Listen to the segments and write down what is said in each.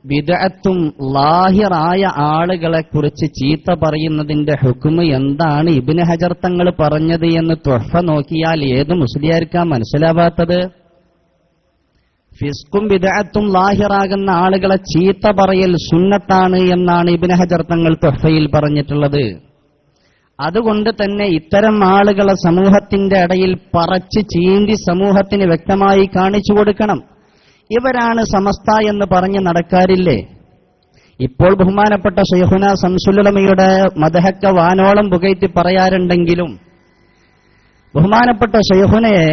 ബിദ്അത്തും ലാഹിറായ ആളുകളെ കുറിച്ച് ചീത്ത പറയുന്നതിന്റെ ഹുക്മ് എന്താണ് ഇബ്നു ഹജർ തങ്ങൾ പറഞ്ഞത് എന്ന് തുഹ്ഫ നോക്കിയാൽ ഏത് മുസ്ലിയാർക്കാ മനസ്സിലാവാത്തത്? ഫിസ്കും ബിദ്അത്തും ലാഹിറാകുന്ന ആളുകളെ ചീത്ത പറയൽ സുന്നത്താണ് എന്നാണ് ഇബ്നു ഹജർ തങ്ങൾ തുഹ്ഫയിൽ പറഞ്ഞിട്ടുള്ളത്. അതുകൊണ്ട് തന്നെ ഇത്തരം ആളുകളെ സമൂഹത്തിന്റെ ഇടയിൽ പറച്ച് ചീന്തി സമൂഹത്തിന് വ്യക്തമായി കാണിച്ചു കൊടുക്കണം. ഇവരാണ് സമസ്ത എന്ന് പറഞ്ഞ് നടക്കാറില്ലേ? ഇപ്പോൾ ബഹുമാനപ്പെട്ട ശൈഖുന ശംസുൽ ഉലമയുടെ മദ്ഹക്ക വാനോളം പുകഴ്ത്തി പറയാറുണ്ടെങ്കിലും ബഹുമാനപ്പെട്ട ശൈഖുനയെ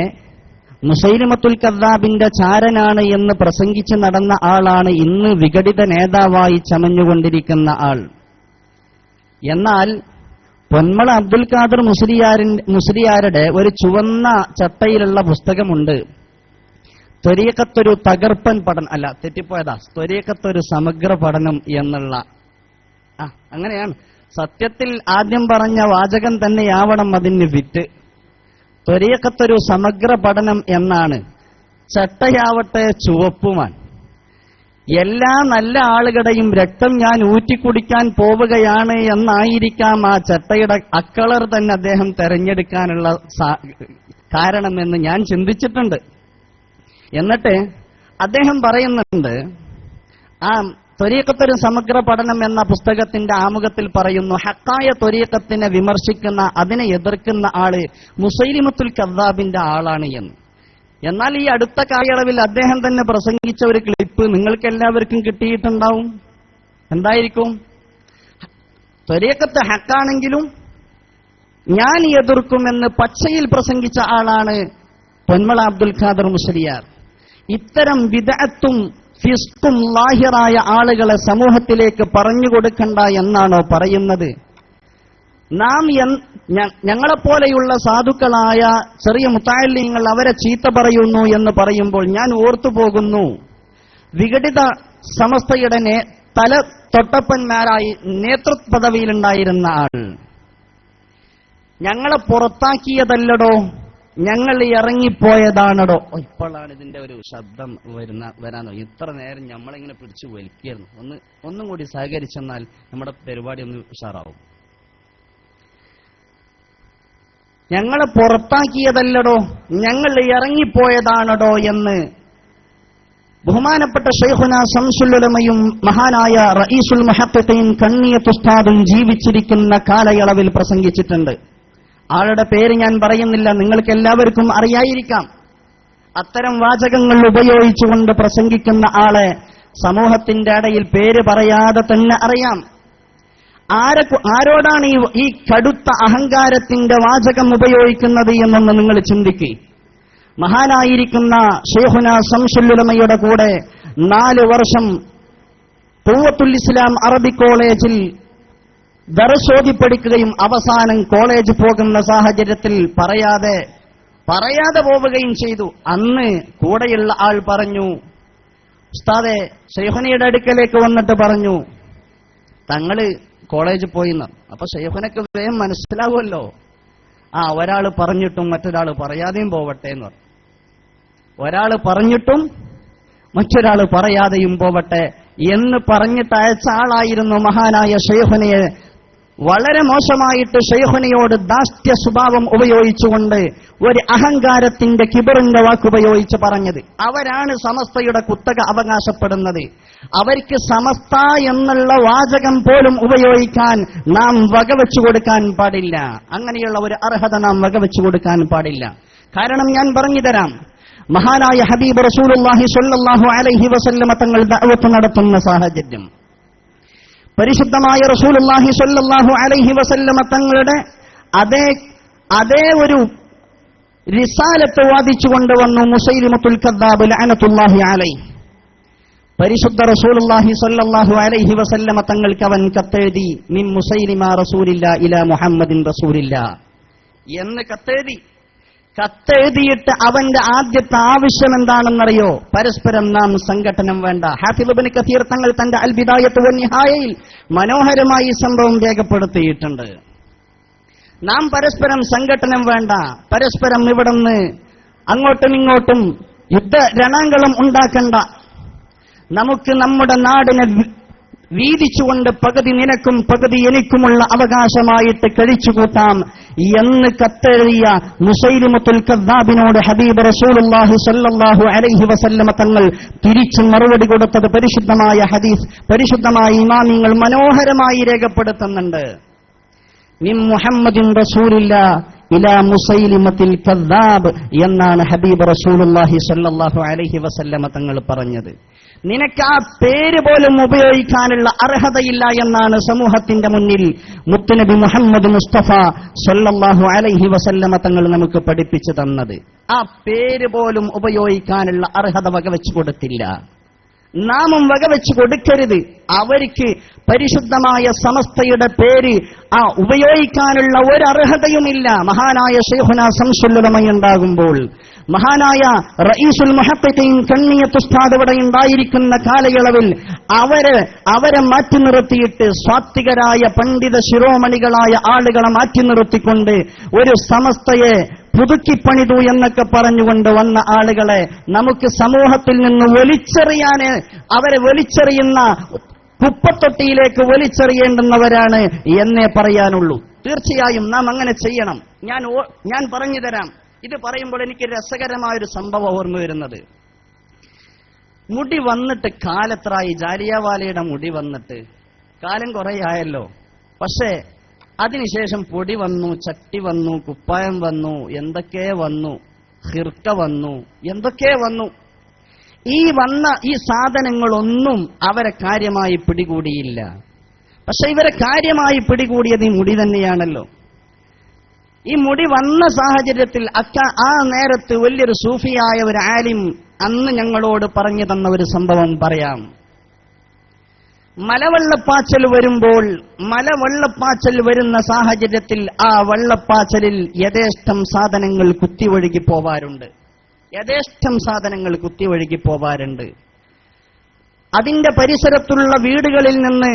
മുസൈലിമത്തുൽ കദ്ദാബിന്റെ ചാരനാണ് എന്ന് പ്രസംഗിച്ച് നടന്ന ആളാണ് ഇന്ന് വിഘടിത നേതാവായി ചമഞ്ഞുകൊണ്ടിരിക്കുന്ന ആൾ. എന്നാൽ പൊന്മള അബ്ദുൽ ഖാദർ മുസ്ലിയാരുടെ ഒരു ചുവന്ന ചട്ടയിലുള്ള പുസ്തകമുണ്ട്. ത്വരീഖത്തൊരു തകർപ്പൻ പഠനം, അല്ല തെറ്റിപ്പോയതാ, ത്വരീഖത്തൊരു സമഗ്ര പഠനം എന്നുള്ള, അങ്ങനെയാണ് സത്യത്തിൽ ആദ്യം പറഞ്ഞ വാചകം തന്നെയാവണം അതിന് വിറ്റ്. ത്വരീഖത്തൊരു സമഗ്ര പഠനം എന്നാണ്. ചട്ടയാവട്ടെ ചുവപ്പുമാണ്. എല്ലാ നല്ല ആളുകളുടെയും രക്തം ഞാൻ ഊറ്റിക്കുടിക്കാൻ പോവുകയാണ് എന്നായിരിക്കാം ആ ചട്ടയുടെ അക്കളർ തന്നെ അദ്ദേഹം തെരഞ്ഞെടുക്കാനുള്ള കാരണമെന്ന് ഞാൻ ചിന്തിച്ചിട്ടുണ്ട്. എന്നിട്ട് അദ്ദേഹം പറയുന്നുണ്ട്, ആ ത്വരീഖത്തൊരു സമഗ്ര പഠനം എന്ന പുസ്തകത്തിന്റെ ആമുഖത്തിൽ പറയുന്നു, ഹക്കായ ത്വരീഖത്തിനെ വിമർശിക്കുന്ന, അതിനെ എതിർക്കുന്ന ആള് മുസൈലിമത്തുൽ കദ്ദാബിന്റെ ആളാണ് എന്ന്. എന്നാൽ ഈ അടുത്ത കാലയളവിൽ അദ്ദേഹം തന്നെ പ്രസംഗിച്ച ഒരു ക്ലിപ്പ് നിങ്ങൾക്ക് എല്ലാവർക്കും കിട്ടിയിട്ടുണ്ടാവും. എന്തായിരിക്കും? ത്വരീഖത്ത് ഹക്കാണെങ്കിലും ഞാൻ എതിർക്കുമെന്ന് പച്ചയിൽ പ്രസംഗിച്ച ആളാണ് പൊന്മള അബ്ദുൽ ഖാദർ മുസ്ലിയാർ. ഇത്തരം ബിദ്അത്തും ഫിസ്കും ലാഹിറായ ആളുകളെ സമൂഹത്തിലേക്ക് പറഞ്ഞുകൊടുക്കണ്ട എന്നാണോ പറയുന്നത്? നാം ഞങ്ങളെപ്പോലെയുള്ള സാധുക്കളായ ചെറിയ മുത്തഅല്ലിങ്ങൾ അവരെ ചീത്ത പറയുന്നു എന്ന് പറയുമ്പോൾ ഞാൻ ഓർത്തുപോകുന്നു, വിഘടിത സമസ്തയുടെ തല തൊട്ടപ്പന്മാരായി നേതൃത്വ പദവിയിലുണ്ടായിരുന്ന ആൾ ഞങ്ങളെ പുറത്താക്കിയതല്ലടോ, ഞങ്ങൾ ഇറങ്ങിപ്പോയതാണടോ. ഇപ്പോഴാണ് ഇതിന്റെ ഒരു ശബ്ദം വരാനോ. ഇത്ര നേരം നമ്മളിങ്ങനെ പിടിച്ചു വലിക്കായിരുന്നു. ഒന്നും കൂടി സഹകരിച്ചെന്നാൽ നമ്മുടെ പരിപാടി ഒന്ന് ഉഷാറാവും. ഞങ്ങളെ പുറത്താക്കിയതല്ലടോ, ഞങ്ങൾ ഇറങ്ങിപ്പോയതാണടോ എന്ന് ബഹുമാനപ്പെട്ട ശൈഖുന ശംസുൽ ഉലമയും മഹാനായ റഈസുൽ മുഹഖഖീൻ കണ്ണിയത്ത് ഉസ്താദും ജീവിച്ചിരിക്കുന്ന കാലയളവിൽ പ്രസംഗിച്ചിട്ടുണ്ട്. ആളുടെ പേര് ഞാൻ പറയുന്നില്ല, നിങ്ങൾക്ക് എല്ലാവർക്കും അറിയായിരിക്കാം. അത്തരം വാചകങ്ങൾ ഉപയോഗിച്ചുകൊണ്ട് പ്രസംഗിക്കുന്ന ആളെ സമൂഹത്തിന്റെ ഇടയിൽ പേര് പറയാതെ തന്നെ അറിയാം. ആരോടാണ് ഈ കടുത്ത അഹങ്കാരത്തിന്റെ വാചകം ഉപയോഗിക്കുന്നത് എന്നൊന്ന് നിങ്ങൾ ചിന്തിക്കുക. മഹാനായിരിക്കുന്ന ശൈഖുന ശംസുൽ ഉലമയുടെ കൂടെ 4 വർഷം ഖുവ്വത്തുൽ ഇസ്ലാം അറബിക് കോളേജിൽ ദർസോതി പഠിക്കുകയും അവസാനം കോളേജ് പോകുന്ന സാഹചര്യത്തിൽ പറയാതെ പോവുകയും ചെയ്തു. അന്ന് കൂടെയുള്ള ആൾ പറഞ്ഞു, ഉസ്താദെ, ശൈഖുനയുടെ അടുക്കലേക്ക് വന്നിട്ട് പറഞ്ഞു, തങ്ങള് കോളേജിൽ പോയിന്ന്. അപ്പൊ ശൈഖുനക്ക് വേഗം മനസ്സിലാവുമല്ലോ, ഒരാൾ പറഞ്ഞിട്ടും മറ്റൊരാൾ പറയാതെയും പോവട്ടെ എന്ന് പറഞ്ഞു. ഒരാൾ പറഞ്ഞിട്ടും മറ്റൊരാൾ പറയാതെയും പോവട്ടെ എന്ന് പറഞ്ഞിട്ട് അയച്ച ആളായിരുന്നു മഹാനായ ശൈഖുനയെ വളരെ മോശമായിട്ട് ശൈഖുനയോട് ദാസ്യ സ്വഭാവം ഉപയോഗിച്ചുകൊണ്ട് ഒരു അഹങ്കാരത്തിന്റെ കിബറിന്റെ വാക്കുപയോഗിച്ച് പറഞ്ഞത്. അവരാണ് സമസ്തയുടെ കുത്തക അവകാശപ്പെടുന്നത്. അവർക്ക് സമസ്ത എന്നുള്ള വാചകം പോലും ഉപയോഗിക്കാൻ നാം വകവെച്ചു കൊടുക്കാൻ പാടില്ല. അങ്ങനെയുള്ള ഒരു അർഹത നാം വകവെച്ചു കൊടുക്കാൻ പാടില്ല. കാരണം ഞാൻ പറഞ്ഞു തരാം. മഹാനായ ഹബീബ് റസൂലുള്ളാഹി സ്വല്ലല്ലാഹു അലൈഹി വസല്ലമ തങ്ങൾ ദഅവത്ത് നടത്തുന്ന സാഹചര്യം, പരിശുദ്ധമായ റസൂലുള്ളാഹി സ്വല്ലല്ലാഹു അലൈഹി വസല്ലമ തങ്ങളുടെ അതേ ഒരു റിസാലത്ത് വാദിച്ചുകൊണ്ട് വന്നു മുസൈലിമത്തുൽ കദ്ദാബ് ലഅനത്തുല്ലാഹി അലൈഹി. പരിശുദ്ധ റസൂലുള്ളാഹി സ്വല്ലല്ലാഹു അലൈഹി വസല്ലമ തങ്ങൾക്ക് അവൻ കത്തെഴുതി, മിൻ മുസൈലിമ റസൂലില്ലാ ഇലാ മുഹമ്മദിൻ റസൂലില്ലാ എന്ന് കത്തെഴുതിയിട്ട് അവന്റെ ആദ്യത്തെ ആവശ്യം എന്താണെന്നറിയോ? പരസ്പരം നാം സംഘടനം വേണ്ട. ഹാഫിദ് ഇബ്നു കസീർ തങ്ങൾ തന്റെ അൽ ബിദായത്ത് വൻ നിഹായയിൽ മനോഹരമായി സംഭവം രേഖപ്പെടുത്തിയിട്ടുണ്ട്. നാം പരസ്പരം സംഘടനം വേണ്ട, പരസ്പരം ഇവിടുന്ന് അങ്ങോട്ടും ഇങ്ങോട്ടും യുദ്ധ രണാങ്കളം ഉണ്ടാക്കണ്ട. നമുക്ക് നമ്മുടെ നാടിനെ വീതിച്ചുകൊണ്ട് പകുതി നിനക്കും പകുതി എനിക്കുമുള്ള അവകാശമായിട്ട് കഴിച്ചുകൂട്ടാം എന്ന് കത്തെഴുതിയ മുസൈലിമത്തുൽ കദ്ദാബിനോട് ഹബീബ് റസൂലുള്ളാഹി സ്വല്ലല്ലാഹു അലൈഹി വസല്ലമ തങ്ങൾ തിരിച്ചു മറുപടി കൊടുത്തത് പരിശുദ്ധമായ ഹദീസ്, പരിശുദ്ധമായ ഇമാമിങ്ങൾ മനോഹരമായി രേഖപ്പെടുത്തുന്നുണ്ട്. മിൻ മുഹമ്മദിൻ റസൂലില്ലാഹ് ഇലാ മുസൈലിമത്തിൽ കദ്ദാബ് എന്നാണ് ഹബീബ് റസൂലുള്ളാഹി സ്വല്ലല്ലാഹു അലൈഹി വസല്ലമ തങ്ങൾ പറഞ്ഞത്. നിനക്ക് ആ പേര് പോലും ഉപയോഗിക്കാനുള്ള അർഹതയില്ല എന്നാണ് സമൂഹത്തിന്റെ മുന്നിൽ മുത്തുനബി മുഹമ്മദ് മുസ്തഫ സ്വല്ലല്ലാഹു അലൈഹി വസല്ലമ തങ്ങൾ നമുക്ക് പഠിപ്പിച്ചു തന്നത്. ആ പേര് പോലും ഉപയോഗിക്കാനുള്ള അർഹത വകവെച്ചു കൊടുത്തില്ല. നാമും വകവെച്ചു കൊടുക്കരുത്. അവർക്ക് പരിശുദ്ധമായ സമസ്തയുടെ പേര് ഉപയോഗിക്കാനുള്ള ഒരു അർഹതയുമില്ല. മഹാനായ ശൈഖുനാ ശംസുൽ ഉലമ ഉണ്ടാകുമ്പോൾ, മഹാനായ റഈസുൽ മുഹഖഖീൻ കണ്ണിയത്ത് ഉസ്താദ് ഇവിടെ ഉണ്ടായിരിക്കുന്ന കാലയളവിൽ അവരെ മാറ്റി നിർത്തിയിട്ട് സ്വാത്വികരായ പണ്ഡിത ശിരോമണികളായ ആളുകളെ മാറ്റി നിർത്തിക്കൊണ്ട് ഒരു സമസ്തയെ പുതുക്കിപ്പണിതു എന്നൊക്കെ പറഞ്ഞുകൊണ്ട് വന്ന ആളുകളെ നമുക്ക് സമൂഹത്തിൽ നിന്ന് വലിച്ചെറിയാന്, അവരെ വലിച്ചെറിയുന്ന കുപ്പത്തൊട്ടിയിലേക്ക് വലിച്ചെറിയേണ്ടുന്നവരാണ് എന്നേ പറയാനുള്ളൂ. തീർച്ചയായും നാം അങ്ങനെ ചെയ്യണം. ഞാൻ പറഞ്ഞു തരാം. ഇത് പറയുമ്പോൾ എനിക്ക് രസകരമായൊരു സംഭവം ഓർമ്മ വരുന്നത്, മുടി വന്നിട്ട് കാലത്രായി, ജാലിയവാലയുടെ മുടി വന്നിട്ട് കാലം കുറെ ആയല്ലോ. പക്ഷേ അതിനുശേഷം പൊടി വന്നു, ചട്ടി വന്നു, കുപ്പായം വന്നു, എന്തൊക്കെ വന്നു, ഹിർക്ക വന്നു, എന്തൊക്കെ വന്നു. ഈ സാധനങ്ങളൊന്നും അവരെ കാര്യമായി പിടികൂടിയില്ല. പക്ഷെ ഇവരെ കാര്യമായി പിടികൂടിയത് ഈ മുടി തന്നെയാണല്ലോ. ഈ മുടി വന്ന സാഹചര്യത്തിൽ ആ നേരത്ത് വലിയൊരു സൂഫിയായ ഒരു ആലിം അന്ന് ഞങ്ങളോട് പറഞ്ഞു തന്ന ഒരു സംഭവം പറയാം. മലവെള്ളപ്പാച്ചൽ വരുന്ന സാഹചര്യത്തിൽ ആ വെള്ളപ്പാച്ചലിൽ യഥേഷ്ടം സാധനങ്ങൾ കുത്തിയൊഴുകി പോവാറുണ്ട്. അതിന്റെ പരിസരത്തുള്ള വീടുകളിൽ നിന്ന്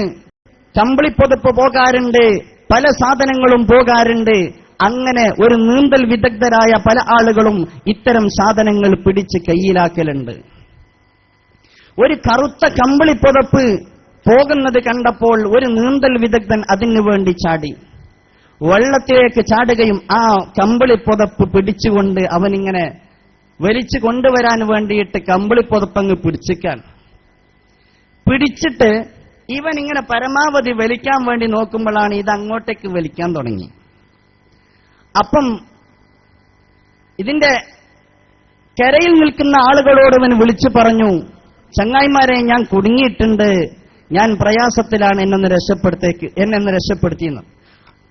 കമ്പിളിപ്പൊതപ്പ് പോകാറുണ്ട്, പല സാധനങ്ങളും പോകാറുണ്ട്. അങ്ങനെ ഒരു നീന്തൽ വിദഗ്ധരായ പല ആളുകളും ഇത്തരം സാധനങ്ങൾ പിടിച്ച് കയ്യിലാക്കലുണ്ട്. ഒരു കറുത്ത കമ്പിളിപ്പൊതപ്പ് പോകുന്നത് കണ്ടപ്പോൾ ഒരു നീന്തൽ വിദഗ്ധൻ അതിനു വേണ്ടി ചാടി, വെള്ളത്തിലേക്ക് ചാടുകയും ആ കമ്പിളിപ്പൊതപ്പ് പിടിച്ചുകൊണ്ട് അവനിങ്ങനെ വലിച്ചു കൊണ്ടുവരാൻ വേണ്ടിയിട്ട് കമ്പിളിപ്പൊതപ്പങ്ങ് പിടിച്ചിട്ട് ഇവൻ ഇങ്ങനെ പരമാവധി വലിക്കാൻ വേണ്ടി നോക്കുമ്പോഴാണ് ഇത് അങ്ങോട്ടേക്ക് വലിക്കാൻ തുടങ്ങി. അപ്പം ഇതിന്റെ കരയിൽ നിൽക്കുന്ന ആളുകളോട് ഇവൻ വിളിച്ചു പറഞ്ഞു, ചങ്ങായിമാരെ, ഞാൻ കുടുങ്ങിയിട്ടുണ്ട്, ഞാൻ പ്രയാസത്തിലാണ്, എന്നെ രക്ഷപ്പെടുത്തിയെന്ന്.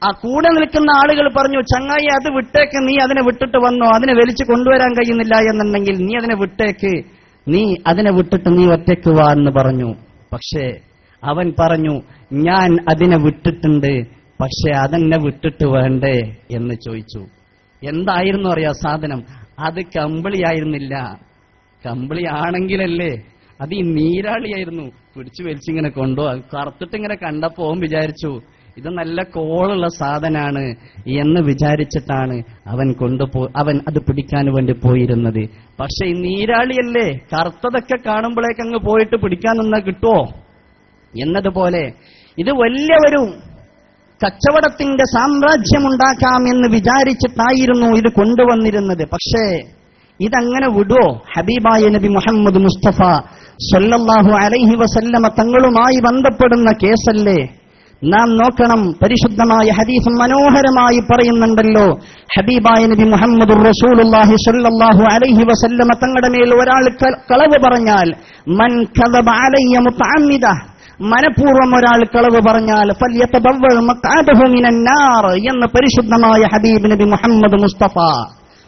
ആ കൂടെ നിൽക്കുന്ന ആളുകൾ പറഞ്ഞു, ചങ്ങായി അത് വിട്ടേക്ക്, നീ അതിനെ വിട്ടിട്ട് വന്നോ, അതിനെ വലിച്ചു കൊണ്ടുവരാൻ കഴിയുന്നില്ല എന്നുണ്ടെങ്കിൽ നീ അതിനെ വിട്ടേക്ക്, നീ അതിനെ വിട്ടിട്ട് നീ ഒറ്റയ്ക്ക് വാ എന്ന് പറഞ്ഞു. പക്ഷേ അവൻ പറഞ്ഞു, ഞാൻ അതിനെ വിട്ടിട്ടുണ്ട്, പക്ഷെ അതെന്നെ വിട്ടിട്ട് വേണ്ടേ എന്ന് ചോദിച്ചു. എന്തായിരുന്നു അറിയാ സാധനം? അത് കമ്പിളിയായിരുന്നില്ല. കമ്പിളി ആണെങ്കിലല്ലേ, അത് ഈ നീരാളിയായിരുന്നു. പിടിച്ചു വലിച്ചിങ്ങനെ കൊണ്ടുപോകാൻ കറുത്തിട്ട് ഇങ്ങനെ കണ്ടപ്പോ വിചാരിച്ചു ഇത് നല്ല കോളുള്ള സാധനാണ് എന്ന് വിചാരിച്ചിട്ടാണ് അവൻ അത് പിടിക്കാൻ വേണ്ടി പോയിരുന്നത്. പക്ഷെ ഈ നീരാളിയല്ലേ, കറുത്തതൊക്കെ കാണുമ്പോഴേക്ക് അങ്ങ് പോയിട്ട് പിടിക്കാൻ നിന്നാ കിട്ടുമോ എന്നതുപോലെ ഇത് വലിയ ഒരു കച്ചവടത്തിന്റെ സാമ്രാജ്യമുണ്ടാക്കാം എന്ന് വിചാരിച്ചിട്ടായിരുന്നു ഇത് കൊണ്ടുവന്നിരുന്നത്. പക്ഷേ ഇതങ്ങനെ വിടുവോ? ഹബീബായ നബി മുഹമ്മദ് മുസ്തഫ സല്ലല്ലാഹു അലൈഹി വസല്ലമ തങ്ങളുമായി ബന്ധപ്പെടുന്ന കേസല്ലേ. നാം നോക്കണം, പരിശുദ്ധമായ ഹദീസ് മനോഹരമായി പറയുന്നുണ്ടല്ലോ. ഹബീബായ നബി മുഹമ്മദ് റസൂലുള്ളാഹി സല്ലല്ലാഹു അലൈഹി വസല്ലമ തങ്ങളുടെ മേൽ ഒരാൾ കളവ് പറഞ്ഞാൽ, മൻ കദബ അലയ്യ മുതഅമ്മിദ, മനഃപൂർവ്വം ഒരാൾ കളവ് പറഞ്ഞാൽ ഫൽയതബവ്വ മഖ്അദഹു മിനൻ നാർ എന്ന് പരിശുദ്ധമായ ഹബീബ് നബി മുഹമ്മദ് മുസ്തഫ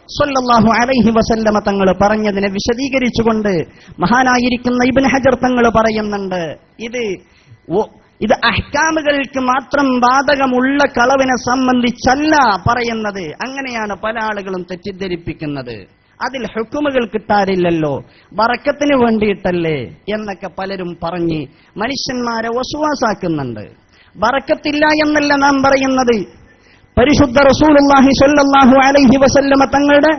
സല്ലല്ലാഹു അലൈഹി വസല്ലമ തങ്ങൾ പറഞ്ഞതിനെ വിശദീകരിച്ചുകൊണ്ട് മഹാനായിരിക്കുന്ന ഇബ്നു ഹജർ തങ്ങൾ പറയുന്നുണ്ട്, ഇത് അഹ്കാമുകൾക്ക് മാത്രം ബാധകമുള്ള കളവിനെ സംബന്ധിച്ചല്ല പറയുന്നത്. അങ്ങനെയാണ് പല ആളുകളും തെറ്റിദ്ധരിപ്പിക്കുന്നത്. അതിൽ ഹുക്കുമുകൾ കിട്ടാറില്ലല്ലോ, ബറക്കത്തിന് വേണ്ടിയിട്ടല്ലേ എന്നൊക്കെ പലരും പറഞ്ഞ് മനുഷ്യന്മാരെ വസ്വാസാക്കുന്നുണ്ട്. ബറക്കത്തില്ല എന്നല്ല നാം പറയുന്നത്. പരിശുദ്ധ റസൂലുള്ളാഹി സ്വല്ലല്ലാഹു അലൈഹി വസല്ലമ തങ്ങളുടെ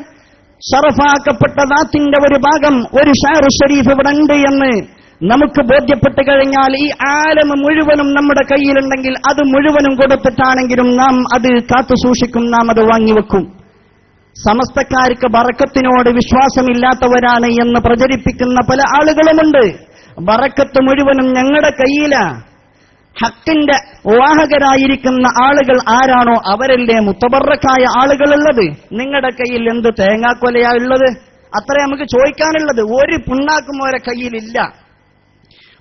ശറഫാക്കപ്പെട്ട ദാത്തിന്റെ ഒരു ഭാഗം, ഒരു ഷാറു ഷരീഫ് ഇവിടെ ഉണ്ട് എന്ന് നമുക്ക് ബോധ്യപ്പെട്ട് കഴിഞ്ഞാൽ ഈ ആലം മുഴുവനും നമ്മുടെ കയ്യിലുണ്ടെങ്കിൽ അത് മുഴുവനും കൊടുത്തിട്ടാണെങ്കിലും നാം അത് കാത്തു സൂക്ഷിക്കും, നാം അത് വാങ്ങിവെക്കും. സമസ്തക്കാർക്ക് ബറക്കത്തിനോട് വിശ്വാസമില്ലാത്തവരാണ് എന്ന് പ്രചരിപ്പിക്കുന്ന പല ആളുകളുമുണ്ട്. ബറക്കത്ത് മുഴുവനും ഞങ്ങളുടെ കയ്യിലാ. ഹക്കിന്റെ വാഹകരായിരിക്കുന്ന ആളുകൾ ആരാണോ അവരല്ലേ മുത്തബറക്കായ ആളുകളുള്ളത്. നിങ്ങളുടെ കയ്യിൽ എന്ത് തേങ്ങാക്കൊലയാ ഉള്ളത്? അത്രേ നമുക്ക് ചോദിക്കാനുള്ളത്. ഒരു പുണ്ണാക്കും ഓരോ കയ്യിലില്ല.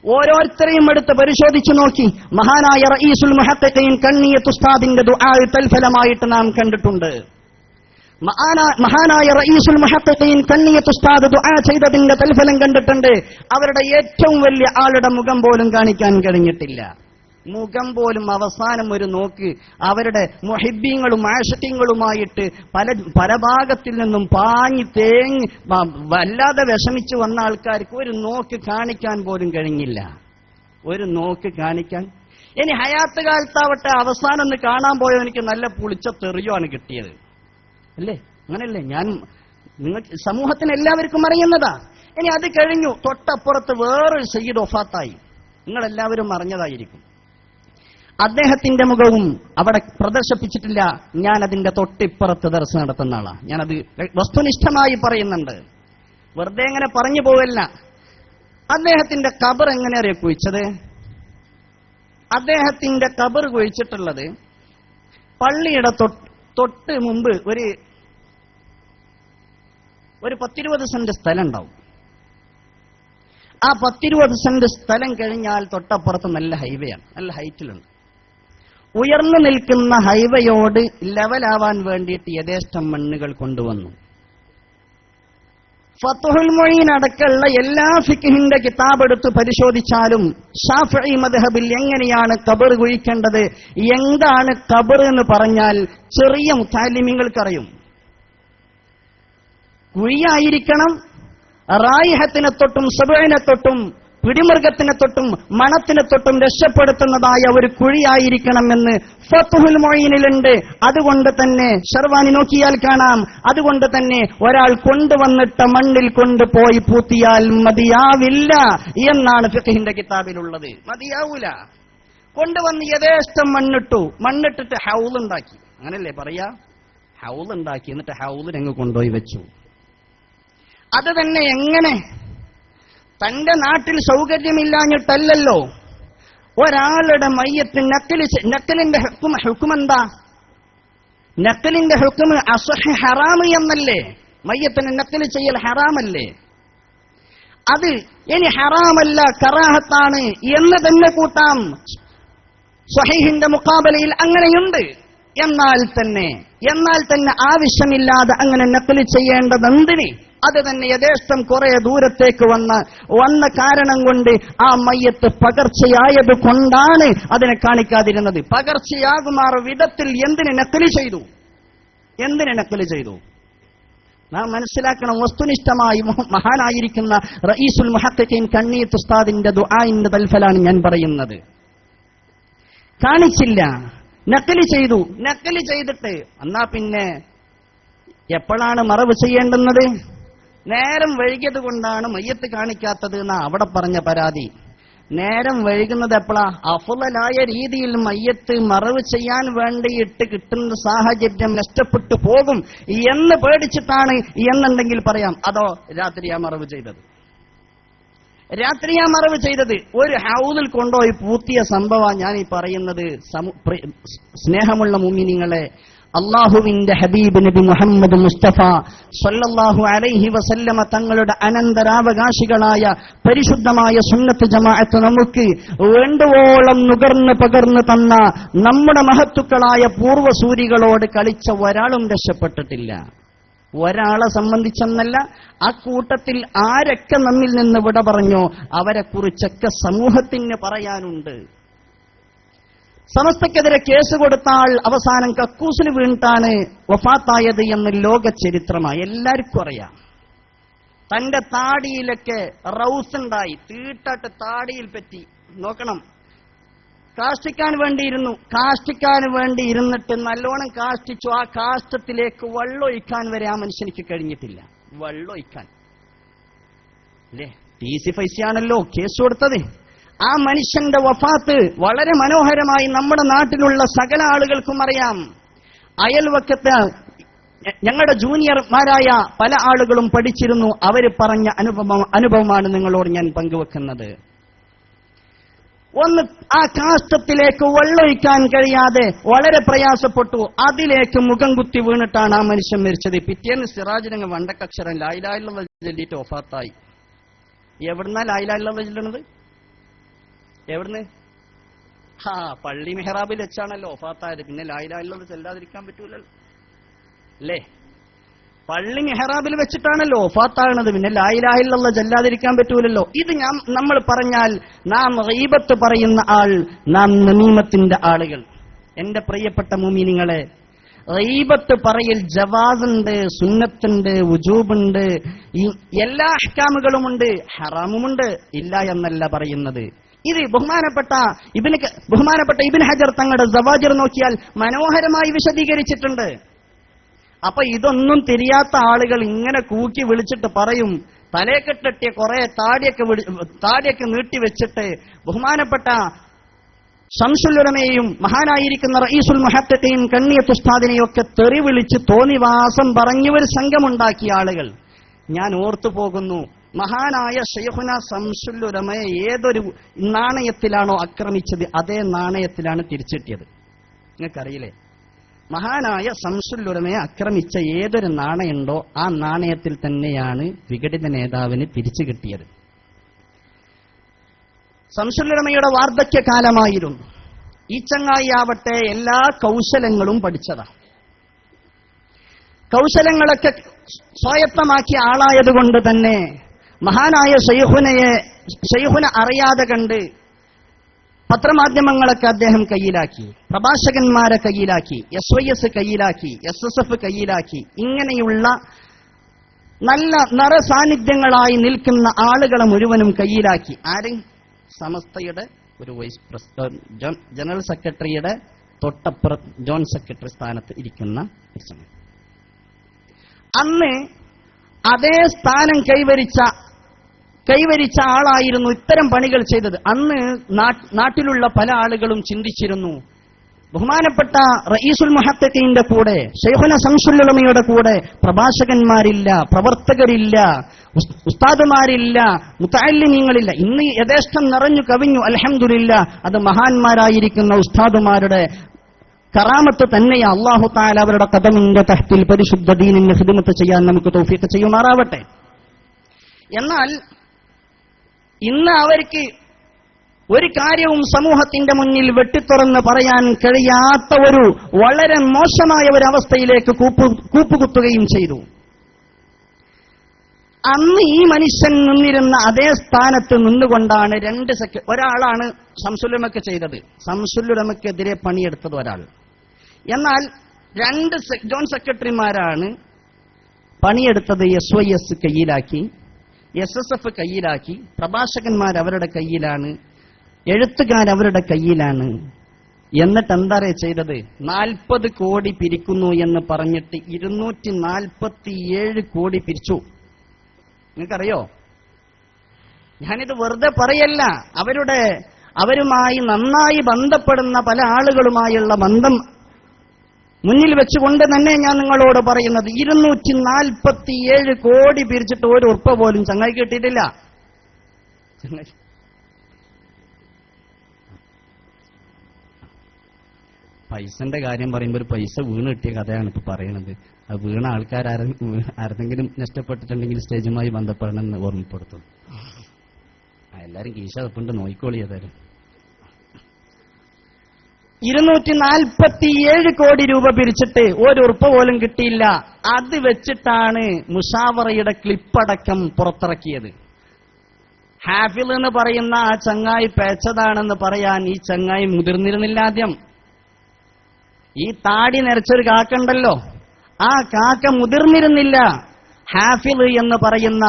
ഓരോരുത്തരെയും എടുത്ത് പരിശോധിച്ചു നോക്കി മഹാനായ റഈസുൽ മുഹഖഖീൻ കണ്ണിയത്ത് ഉസ്താദിന്റെ ദുആ തൽഫലമായിട്ട് നാം കണ്ടിട്ടുണ്ട്. മഹാനായ റഈസുൽ മുഹഖഖീൻ കണ്ണിയത്ത് ഉസ്താദ് ദുആ ചെയ്തതിന്റെ തൽഫലം കണ്ടിട്ടുണ്ട്. അവരുടെ ഏറ്റവും വലിയ ആളുടെ മുഖം പോലും കാണിക്കാൻ കഴിഞ്ഞിട്ടില്ല. മുഖം പോലും അവസാനം ഒരു നോക്ക് അവരുടെ മുഹിബ്ബീങ്ങളും ആശിഖീങ്ങളുമായിട്ട് പല ഭാഗത്തിൽ നിന്നും പാഞ്ഞ് തേങ്ങി വല്ലാതെ വിഷമിച്ചു വന്ന ആൾക്കാർക്ക് ഒരു നോക്ക് കാണിക്കാൻ പോലും കഴിഞ്ഞില്ല. ഒരു നോക്ക് കാണിക്കാൻ. ഇനി ഹയാത്ത് കാലത്താവട്ടെ അവസാനം ഒന്ന് കാണാൻ പോയോ എനിക്ക് നല്ല പുളിച്ച തെറിയുമാണ് കിട്ടിയത്. അല്ലേ? അങ്ങനല്ലേ? ഞാൻ നിങ്ങൾക്ക് സമൂഹത്തിന് എല്ലാവർക്കും അറിയുന്നതാ. ഇനി അത് കഴിഞ്ഞു, തൊട്ടപ്പുറത്ത് വേറൊരു സയ്യിദ് വഫാത്തായി. നിങ്ങളെല്ലാവരും അറിഞ്ഞതായിരിക്കും. അദ്ദേഹത്തിന്റെ മുഖവും അവിടെ പ്രദർശിപ്പിച്ചിട്ടില്ല. ഞാൻ അതിന്റെ തൊട്ടിപ്പുറത്ത് ദർസ് നടത്തുന്ന ആളാണ്. ഞാനത് വസ്തുനിഷ്ഠമായി പറയുന്നുണ്ട്, വെറുതെ എങ്ങനെ പറഞ്ഞു പോവല്ല. അദ്ദേഹത്തിന്റെ ഖബർ എങ്ങനെ അറിയാം കുഴിച്ചത്? അദ്ദേഹത്തിന്റെ ഖബർ കുഴിച്ചിട്ടുള്ളത് പള്ളിയുടെ തൊട്ട് മുമ്പ് ഒരു 10-20 സെന്റ് സ്ഥലം ഉണ്ടാവും. ആ 10-20 സെന്റ് സ്ഥലം കഴിഞ്ഞാൽ തൊട്ടപ്പുറത്ത് നല്ല ഹൈവേയാണ്, നല്ല ഹൈറ്റിലുണ്ട്. ഉയർന്നു നിൽക്കുന്ന ഹൈവേയോട് ലെവലാവാൻ വേണ്ടിയിട്ട് യഥേഷ്ടം മണ്ണുകൾ കൊണ്ടുവന്നു. ഫത്ഹുൽ മുഈൻ അടക്കമുള്ള എല്ലാ ഫിഖ്ഹിന്റെ കിതാബ് എടുത്ത് പരിശോധിച്ചാലും ശാഫിഈ മദ്ഹബിൽ എങ്ങനെയാണ് ഖബർ കുഴിക്കേണ്ടത്, എന്താണ് ഖബർ എന്ന് പറഞ്ഞാൽ ചെറിയ മുതഅല്ലിമീങ്ങൾക്കറിയും. കുഴിയായിരിക്കണം, റായിഹത്തിനെ തൊട്ടും സബഇനെ തൊട്ടും പിടിമൃഗത്തിനെ തൊട്ടും മണത്തിനെ തൊട്ടും രക്ഷപ്പെടുത്തുന്നതായ ഒരു കുഴിയായിരിക്കണമെന്ന് ഫത്ഹുൽ മുഈനിലുണ്ട്. അതുകൊണ്ട് തന്നെ ഷർവാനി നോക്കിയാൽ കാണാം. അതുകൊണ്ട് തന്നെ ഒരാൾ കൊണ്ടുവന്നിട്ട മണ്ണിൽ കൊണ്ടുപോയി പൂത്തിയാൽ മതിയാവില്ല എന്നാണ് ഫിഖ്ഹിന്റെ കിതാബിലുള്ളത്. മതിയാവൂല. കൊണ്ടുവന്ന് യഥേഷ്ടം മണ്ണിട്ടിട്ട് ഹൗലുണ്ടാക്കി. അങ്ങനല്ലേ പറയാ? ഹൗലുണ്ടാക്കി. എന്നിട്ട് ഹൗലിനങ്ങ് കൊണ്ടുപോയി വെച്ചു. അത് തന്നെ എങ്ങനെ? തന്റെ നാട്ടിൽ സൗകര്യമില്ലാഞ്ഞിട്ടല്ലല്ലോ. ഒരാളുടെ മയ്യത്ത് നക്കലിന്റെ ഹുക്കുമെന്താ? നക്കലിന്റെ ഹുക്കുമ് അസ്ഹ് ഹറാമ് എന്നല്ലേ? മയ്യത്തിന് നക്കല് ചെയ്യൽ ഹറാമല്ലേ? അത് ഇനി ഹറാമല്ല കറാഹത്താണ് എന്ന് തന്നെ കൂട്ടാം. സ്വഹീഹിന്റെ മുഖാബലയിൽ അങ്ങനെയുണ്ട്. എന്നാൽ തന്നെ ആവശ്യമില്ലാതെ അങ്ങനെ നക്കല് ചെയ്യേണ്ടതെന്തിന്? അത് തന്നെ യഥേഷ്ടം കുറെ ദൂരത്തേക്ക് വന്ന കാരണം കൊണ്ട് ആ മയ്യത്ത് പകർച്ചയായത് കൊണ്ടാണ് അതിനെ കാണിക്കാതിരുന്നത്. പകർച്ചയാകുമാർ വിധത്തിൽ എന്തിന് നക്കല് ചെയ്തു? നാം മനസ്സിലാക്കണം. വസ്തുനിഷ്ഠമായി മഹാനായിരിക്കുന്ന റഈസുൽ മുഹഖഖീൻ കണ്ണിയത്ത് ഉസ്താദിന്റെ ദുആഇന്റെ തൽഫലാണ് ഞാൻ പറയുന്നത്. കാണിച്ചില്ല, നക്കല് ചെയ്തിട്ട് എന്നാ പിന്നെ എപ്പോഴാണ് മറവ് ചെയ്യേണ്ടുന്നത്? നേരം വൈകിയത് കൊണ്ടാണ് മയ്യത്ത് കാണിക്കാത്തത് എന്നാ അവിടെ പറഞ്ഞ പരാതി. നേരം വൈകുന്നത് എപ്പോഴാ? അഫ്ളലായ രീതിയിൽ മയ്യത്ത് മറവ് ചെയ്യാൻ വേണ്ടിയിട്ട് കിട്ടുന്ന സാഹചര്യം നഷ്ടപ്പെട്ടു പോകും എന്ന് പേടിച്ചിട്ടാണ് എന്നുണ്ടെങ്കിൽ പറയാം. അതോ രാത്രിയാ മറവ് ചെയ്തത്? ഒരു ഹൗദിൽ കൊണ്ടുപോയി പൂത്തിയ സംഭവം ഞാൻ ഈ പറയുന്നത്. സ്നേഹമുള്ള മുഅ്മിനീങ്ങളെ, അല്ലാഹുവിന്റെ ഹബീബ് നബി മുഹമ്മദ് മുസ്തഫ സ്വല്ലല്ലാഹു അലൈഹി വസല്ലമ തങ്ങളുടെ അനന്തരാവകാശികളായ പരിശുദ്ധമായ സുന്നത്ത് ജമാഅത്ത് നമുക്ക് വേണ്ടുവോളം നുകർന്ന് പകർന്നു തന്ന നമ്മുടെ മഹത്തുക്കളായ പൂർവ്വസൂരികളോട് കളിച്ച ഒരാളും രക്ഷപ്പെട്ടിട്ടില്ല. ഒരാളെ സംബന്ധിച്ചെന്നല്ല, ആ കൂട്ടത്തിൽ ആരൊക്കെ നമ്മിൽ നിന്ന് വിട പറഞ്ഞോ അവരെ കുറിച്ചൊക്കെ സമൂഹത്തിന് പറയാനുണ്ട്. സമസ്തക്കെതിരെ കേസ് കൊടുത്താൽ അവസാനം കക്കൂസിൽ വീണിട്ടാണ് വഫാത്തായത് എന്ന് ലോക ചരിത്രമായി എല്ലാവർക്കും അറിയാം. തന്റെ താടിയിലൊക്കെ റൗസുണ്ടായി, തീട്ടാട്ട് താടിയിൽ പറ്റി. നോക്കണം, കാഷ്ടിക്കാൻ വേണ്ടി ഇരുന്നിട്ട് നല്ലോണം കാഷ്ടിച്ചു. ആ കാഷ്ടത്തിലേക്ക് വെള്ളമൊഴിക്കാൻ വരെ ആ മനുഷ്യനിക്ക് കഴിഞ്ഞിട്ടില്ല. വെള്ളമൊഴിക്കാൻ അല്ലേ? TC ഫൈസിയാണല്ലോ കേസ് കൊടുത്തത്. ആ മനുഷ്യന്റെ വഫാത്ത് വളരെ മനോഹരമായി നമ്മുടെ നാട്ടിലുള്ള സകല ആളുകൾക്കും അറിയാം. അയൽവക്കത്ത് ഞങ്ങളുടെ ജൂനിയർമാരായ പല ആളുകളും പഠിച്ചിരുന്നു. അവര് പറഞ്ഞ അനുഭവമാണ് നിങ്ങളോട് ഞാൻ പങ്കുവെക്കുന്നത്. ഒന്ന്, ആ കാഷ്ടത്തിലേക്ക് വെള്ളമൊഴിക്കാൻ കഴിയാതെ വളരെ പ്രയാസപ്പെട്ടു. അതിലേക്ക് മുഖം കുത്തി വീണിട്ടാണ് ആ മനുഷ്യൻ മരിച്ചത്. പിറ്റേന്ന് സിറാജിനങ്ങ് വണ്ടക്കക്ഷരം ലാ ഇലാഹ ഇല്ലല്ലാഹ് ചൊല്ലിയിട്ട് വഫാത്തായി. എവിടുന്നാ ലാ ഇലാഹ ഇല്ലല്ലാഹ് ചൊല്ലുന്നത്? എവിടുന്ന്? പള്ളി മെഹ്റാബിൽ വെച്ചാണല്ലോ വഫാത്തായത്. പിന്നെ ലാ ഇലാഹ ഇല്ലല്ലാഹ് ചൊല്ലാതിരിക്കാൻ പറ്റൂലല്ലോ അല്ലേ? പള്ളി മെഹ്റാബിൽ വെച്ചിട്ടാണല്ലോ വഫാത്താകുന്നത്. പിന്നെ ലാ ഇലാഹ ഇല്ലല്ലാഹ് ചൊല്ലാതിരിക്കാൻ പറ്റൂലല്ലോ. ഇത് നമ്മൾ പറഞ്ഞാൽ നാം ഗീബത്ത് പറയുന്ന ആൾ, നാം നമീമത്തിന്റെ ആളുകൾ. എന്റെ പ്രിയപ്പെട്ട മുഅ്മിനീങ്ങളെ, ഗീബത്ത് പറയൽ ജവാസുണ്ട്, സുന്നത്തുണ്ട്, വുജൂബുണ്ട്, ഈ എല്ലാ അഹ്കാമുകളുമുണ്ട്, ഹറാമുമുണ്ട്. ഇല്ല എന്നല്ല പറയുന്നത്. ഇത് ബഹുമാനപ്പെട്ട ഇബ്നു ഹജർ തങ്ങളുടെ സവാജിർ നോക്കിയാൽ മനോഹരമായി വിശദീകരിച്ചിട്ടുണ്ട്. അപ്പൊ ഇതൊന്നും തിരിയാത്ത ആളുകൾ ഇങ്ങനെ കൂക്കി വിളിച്ചിട്ട് പറയും, തലേക്കെട്ടിയ കുറെ താടിയൊക്കെ നീട്ടിവെച്ചിട്ട് ബഹുമാനപ്പെട്ട ശംസുൽ ഉലമയെയും മഹാനായിരിക്കുന്ന റഈസുൽ മുഹദ്ദിഖീൻ കണ്ണിയത്ത് ഉസ്താദിനെയും ഒക്കെ തെറി വിളിച്ച് തോന്നിവാസം പറഞ്ഞ ഒരു സംഘമുണ്ടാക്കിയ ആളുകൾ. ഞാൻ ഓർത്തു പോകുന്നു, മഹാനായ ശൈഖുന ശംസുൽ ഉലമയെ ഏതൊരു നാണയത്തിലാണോ ആക്രമിച്ചത് അതേ നാണയത്തിലാണ് തിരിച്ചിട്ടിയത്. നിങ്ങൾക്കറിയില്ലേ? മഹാനായ ശംസുൽ ഉലമയെ ആക്രമിച്ച ഏതൊരു നാണയമുണ്ടോ ആ നാണയത്തിൽ തന്നെയാണ് വിഘടിത നേതാവിന് തിരിച്ചു കിട്ടിയത്. ശംസുൽ ഉലമയുടെ വാർദ്ധക്യകാലമായിരുന്നു. ഈ ചങ്ങായി ആവട്ടെ എല്ലാ കൗശലങ്ങളും പഠിച്ചതാണ്. കൗശലങ്ങളൊക്കെ സ്വായത്തമാക്കിയ ആളായതുകൊണ്ട് തന്നെ മഹാനായ ശൈഖുന അറിയാതെ കണ്ട് പത്രമാധ്യമങ്ങളൊക്കെ അദ്ദേഹം കയ്യിലാക്കി, പ്രഭാഷകന്മാരെ കയ്യിലാക്കി, SYS കയ്യിലാക്കി, SSF കയ്യിലാക്കി. ഇങ്ങനെയുള്ള നല്ല നിറസാന്നിധ്യങ്ങളായി നിൽക്കുന്ന ആളുകളെ മുഴുവനും കയ്യിലാക്കി. ആരും സമസ്തയുടെ ഒരു വൈസ് പ്രസിഡന്റ്, ജനറൽ സെക്രട്ടറിയുടെ തൊട്ടപ്പുറം ജോയിന്റ് സെക്രട്ടറി സ്ഥാനത്ത് ഇരിക്കുന്ന ഒരു സമയം. അന്ന് അതേ സ്ഥാനം കൈവരിച്ച ആളായിരുന്നു ഇത്തരം പണികൾ ചെയ്തത്. അന്ന് നാട്ടിലുള്ള പല ആളുകളും ചിന്തിച്ചിരുന്നു, ബഹുമാനപ്പെട്ട റഈസുൽ മുഹദ്ദിഖീന്റെ കൂടെ, ശൈഖുന ശംസുൽ ഉലമയുടെ കൂടെ പ്രഭാഷകന്മാരില്ല, പ്രവർത്തകരില്ല, ഉസ്താദുമാരില്ല, മുതഅല്ലിമീങ്ങളില്ല. ഇന്ന് യഥേഷ്ടം നിറഞ്ഞു കവിഞ്ഞു. അൽഹംദുലില്ലാ, അത് മഹാന്മാരായിരിക്കുന്ന ഉസ്താദുമാരുടെ കറാമത്ത് തന്നെയാ. അല്ലാഹു തആല അവരുടെ ഖദമിന്റെ തഹ്തിൽ പരിശുദ്ധ ദീനിന് ഖിദ്മത്ത് ചെയ്യാൻ നമുക്ക് തൗഫീഖ് ചെയ്യുമാറാവട്ടെ. എന്നാൽ ഇന്ന് അവർക്ക് ഒരു കാര്യവും സമൂഹത്തിന്റെ മുന്നിൽ വെട്ടിത്തുറന്ന് പറയാൻ കഴിയാത്ത ഒരു വളരെ മോശമായ ഒരു അവസ്ഥയിലേക്ക് കൂപ്പുകുത്തുകയും ചെയ്തു. അന്ന് ഈ മനുഷ്യൻ നിന്നിരുന്ന അതേ സ്ഥാനത്ത് നിന്നുകൊണ്ടാണ് ഒരാളാണ് ശംസുൽ ഉലമക്ക് ചെയ്തത്. ശംസുൽ ഉലമക്കെതിരെ പണിയെടുത്തത് ഒരാൾ. എന്നാൽ 2 ജോയിന്റ് സെക്രട്ടറിമാരാണ് പണിയെടുത്തത്. SYS കയ്യിലാക്കി, SSF കയ്യിലാക്കി, പ്രഭാഷകന്മാർ അവരുടെ കയ്യിലാണ്, എഴുത്തുകാരവരുടെ കയ്യിലാണ്. എന്നിട്ട് എന്താ ചെയ്തത്? 40 കോടി പിരിക്കുന്നു എന്ന് പറഞ്ഞിട്ട് 247 കോടി പിരിച്ചു. നിങ്ങൾക്കറിയോ? ഞാനിത് വെറുതെ പറയല്ല. അവരുമായി നന്നായി ബന്ധപ്പെടുന്ന പല ആളുകളുമായുള്ള ബന്ധം മുന്നിൽ വെച്ചുകൊണ്ട് തന്നെ ഞാൻ നിങ്ങളോട് പറയുന്നത്, 247 കോടി പിരിച്ചിട്ട് ഒരു ഉറുപ്പ പോലും ചങ്ങായി കിട്ടിയിട്ടില്ല. പൈസന്റെ കാര്യം പറയുമ്പോൾ ഒരു പൈസ വീണ് കിട്ടിയ കഥയാണ് ഇപ്പൊ പറയണത്. അത് വീണ ആൾക്കാർ ആരെങ്കിലും നഷ്ടപ്പെട്ടിട്ടുണ്ടെങ്കിൽ സ്റ്റേജുമായി ബന്ധപ്പെടണമെന്ന് ഓർമ്മപ്പെടുത്തുന്നു. എല്ലാരും കീശ തപ്പുണ്ട്, നോയിക്കോളി. ഏതായാലും 247 കോടി രൂപ പിരിച്ചിട്ട് ഒരു ഉറുപ്പ പോലും കിട്ടിയില്ല. അത് വെച്ചിട്ടാണ് മുഷാവറയുടെ ക്ലിപ്പടക്കം പുറത്തിറക്കിയത്. ഹാഫിൽ എന്ന് പറയുന്ന ആ ചങ്ങായി പേച്ചതാണെന്ന് പറയാൻ ഈ ചങ്ങായി മുതിർന്നിരുന്നില്ല. ആദ്യം ഈ താടി നരച്ചൊരു കാക്കണ്ടല്ലോ, ആ കാക്ക മുതിർന്നിരുന്നില്ല. ഹാഫിൽ എന്ന് പറയുന്ന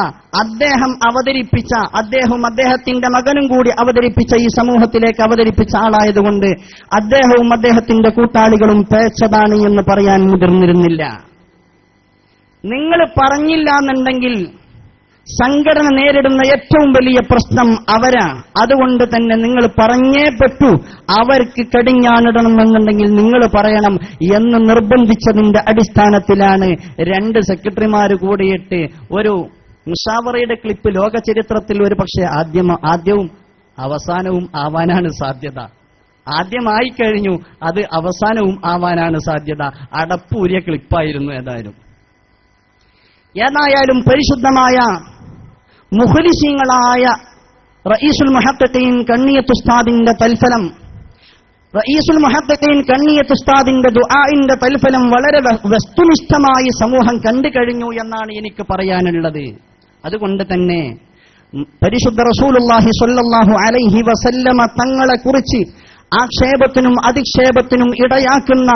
അദ്ദേഹവും അദ്ദേഹത്തിന്റെ മകനും കൂടി അവതരിപ്പിച്ച ഈ സമൂഹത്തിലേക്ക് അവതരിപ്പിച്ച ആളായതുകൊണ്ട് അദ്ദേഹവും അദ്ദേഹത്തിന്റെ കൂട്ടാളികളും പേച്ചതാണ് എന്ന് പറയാൻ മുതിർന്നിരുന്നില്ല. നിങ്ങൾ പറഞ്ഞില്ല എന്നുണ്ടെങ്കിൽ സംഘടന നേരിടുന്ന ഏറ്റവും വലിയ പ്രശ്നം അവരാണ്. അതുകൊണ്ട് തന്നെ നിങ്ങൾ പറഞ്ഞേ പറ്റൂ, അവർക്ക് കടിഞ്ഞാണിടണമെന്നുണ്ടെങ്കിൽ നിങ്ങൾ പറയണം എന്ന് നിർബന്ധിച്ചതിന്റെ അടിസ്ഥാനത്തിലാണ് 2 സെക്രട്ടറിമാർ കൂടിയിട്ട് ഒരു മുഷാവറയുടെ ക്ലിപ്പ് ലോക ചരിത്രത്തിൽ ഒരു പക്ഷേ ആദ്യവും അവസാനവും ആവാനാണ് സാധ്യത. ആദ്യമായി കഴിഞ്ഞു, അത് അവസാനവും ആവാനാണ് സാധ്യത. അടപ്പൂരിയ ക്ലിപ്പായിരുന്നു. ഏതായാലും പരിശുദ്ധമായ മുഖ്ലിസീങ്ങളായ റഈസുൽ മുഹഖഖീൻ കണ്ണിയത്ത് ഉസ്താദിന്റെ തൽഫലം, റഈസുൽ മുഹഖഖീൻ കണ്ണിയത്ത് ഉസ്താദിന്റെ ദുആഇന്റെ തൽഫലം വളരെ വസ്തുനിഷ്ഠമായി സമൂഹം കണ്ടു കഴിഞ്ഞു എന്നാണ് എനിക്ക് പറയാനുള്ളത്. അതുകൊണ്ട് തന്നെ പരിശുദ്ധ റസൂലുള്ളാഹി സ്വല്ലല്ലാഹു അലൈഹി വസല്ലമ തങ്ങളെ കുറിച്ച് ആക്ഷേപത്തിനും അധിക്ഷേപത്തിനും ഇടയാക്കുന്ന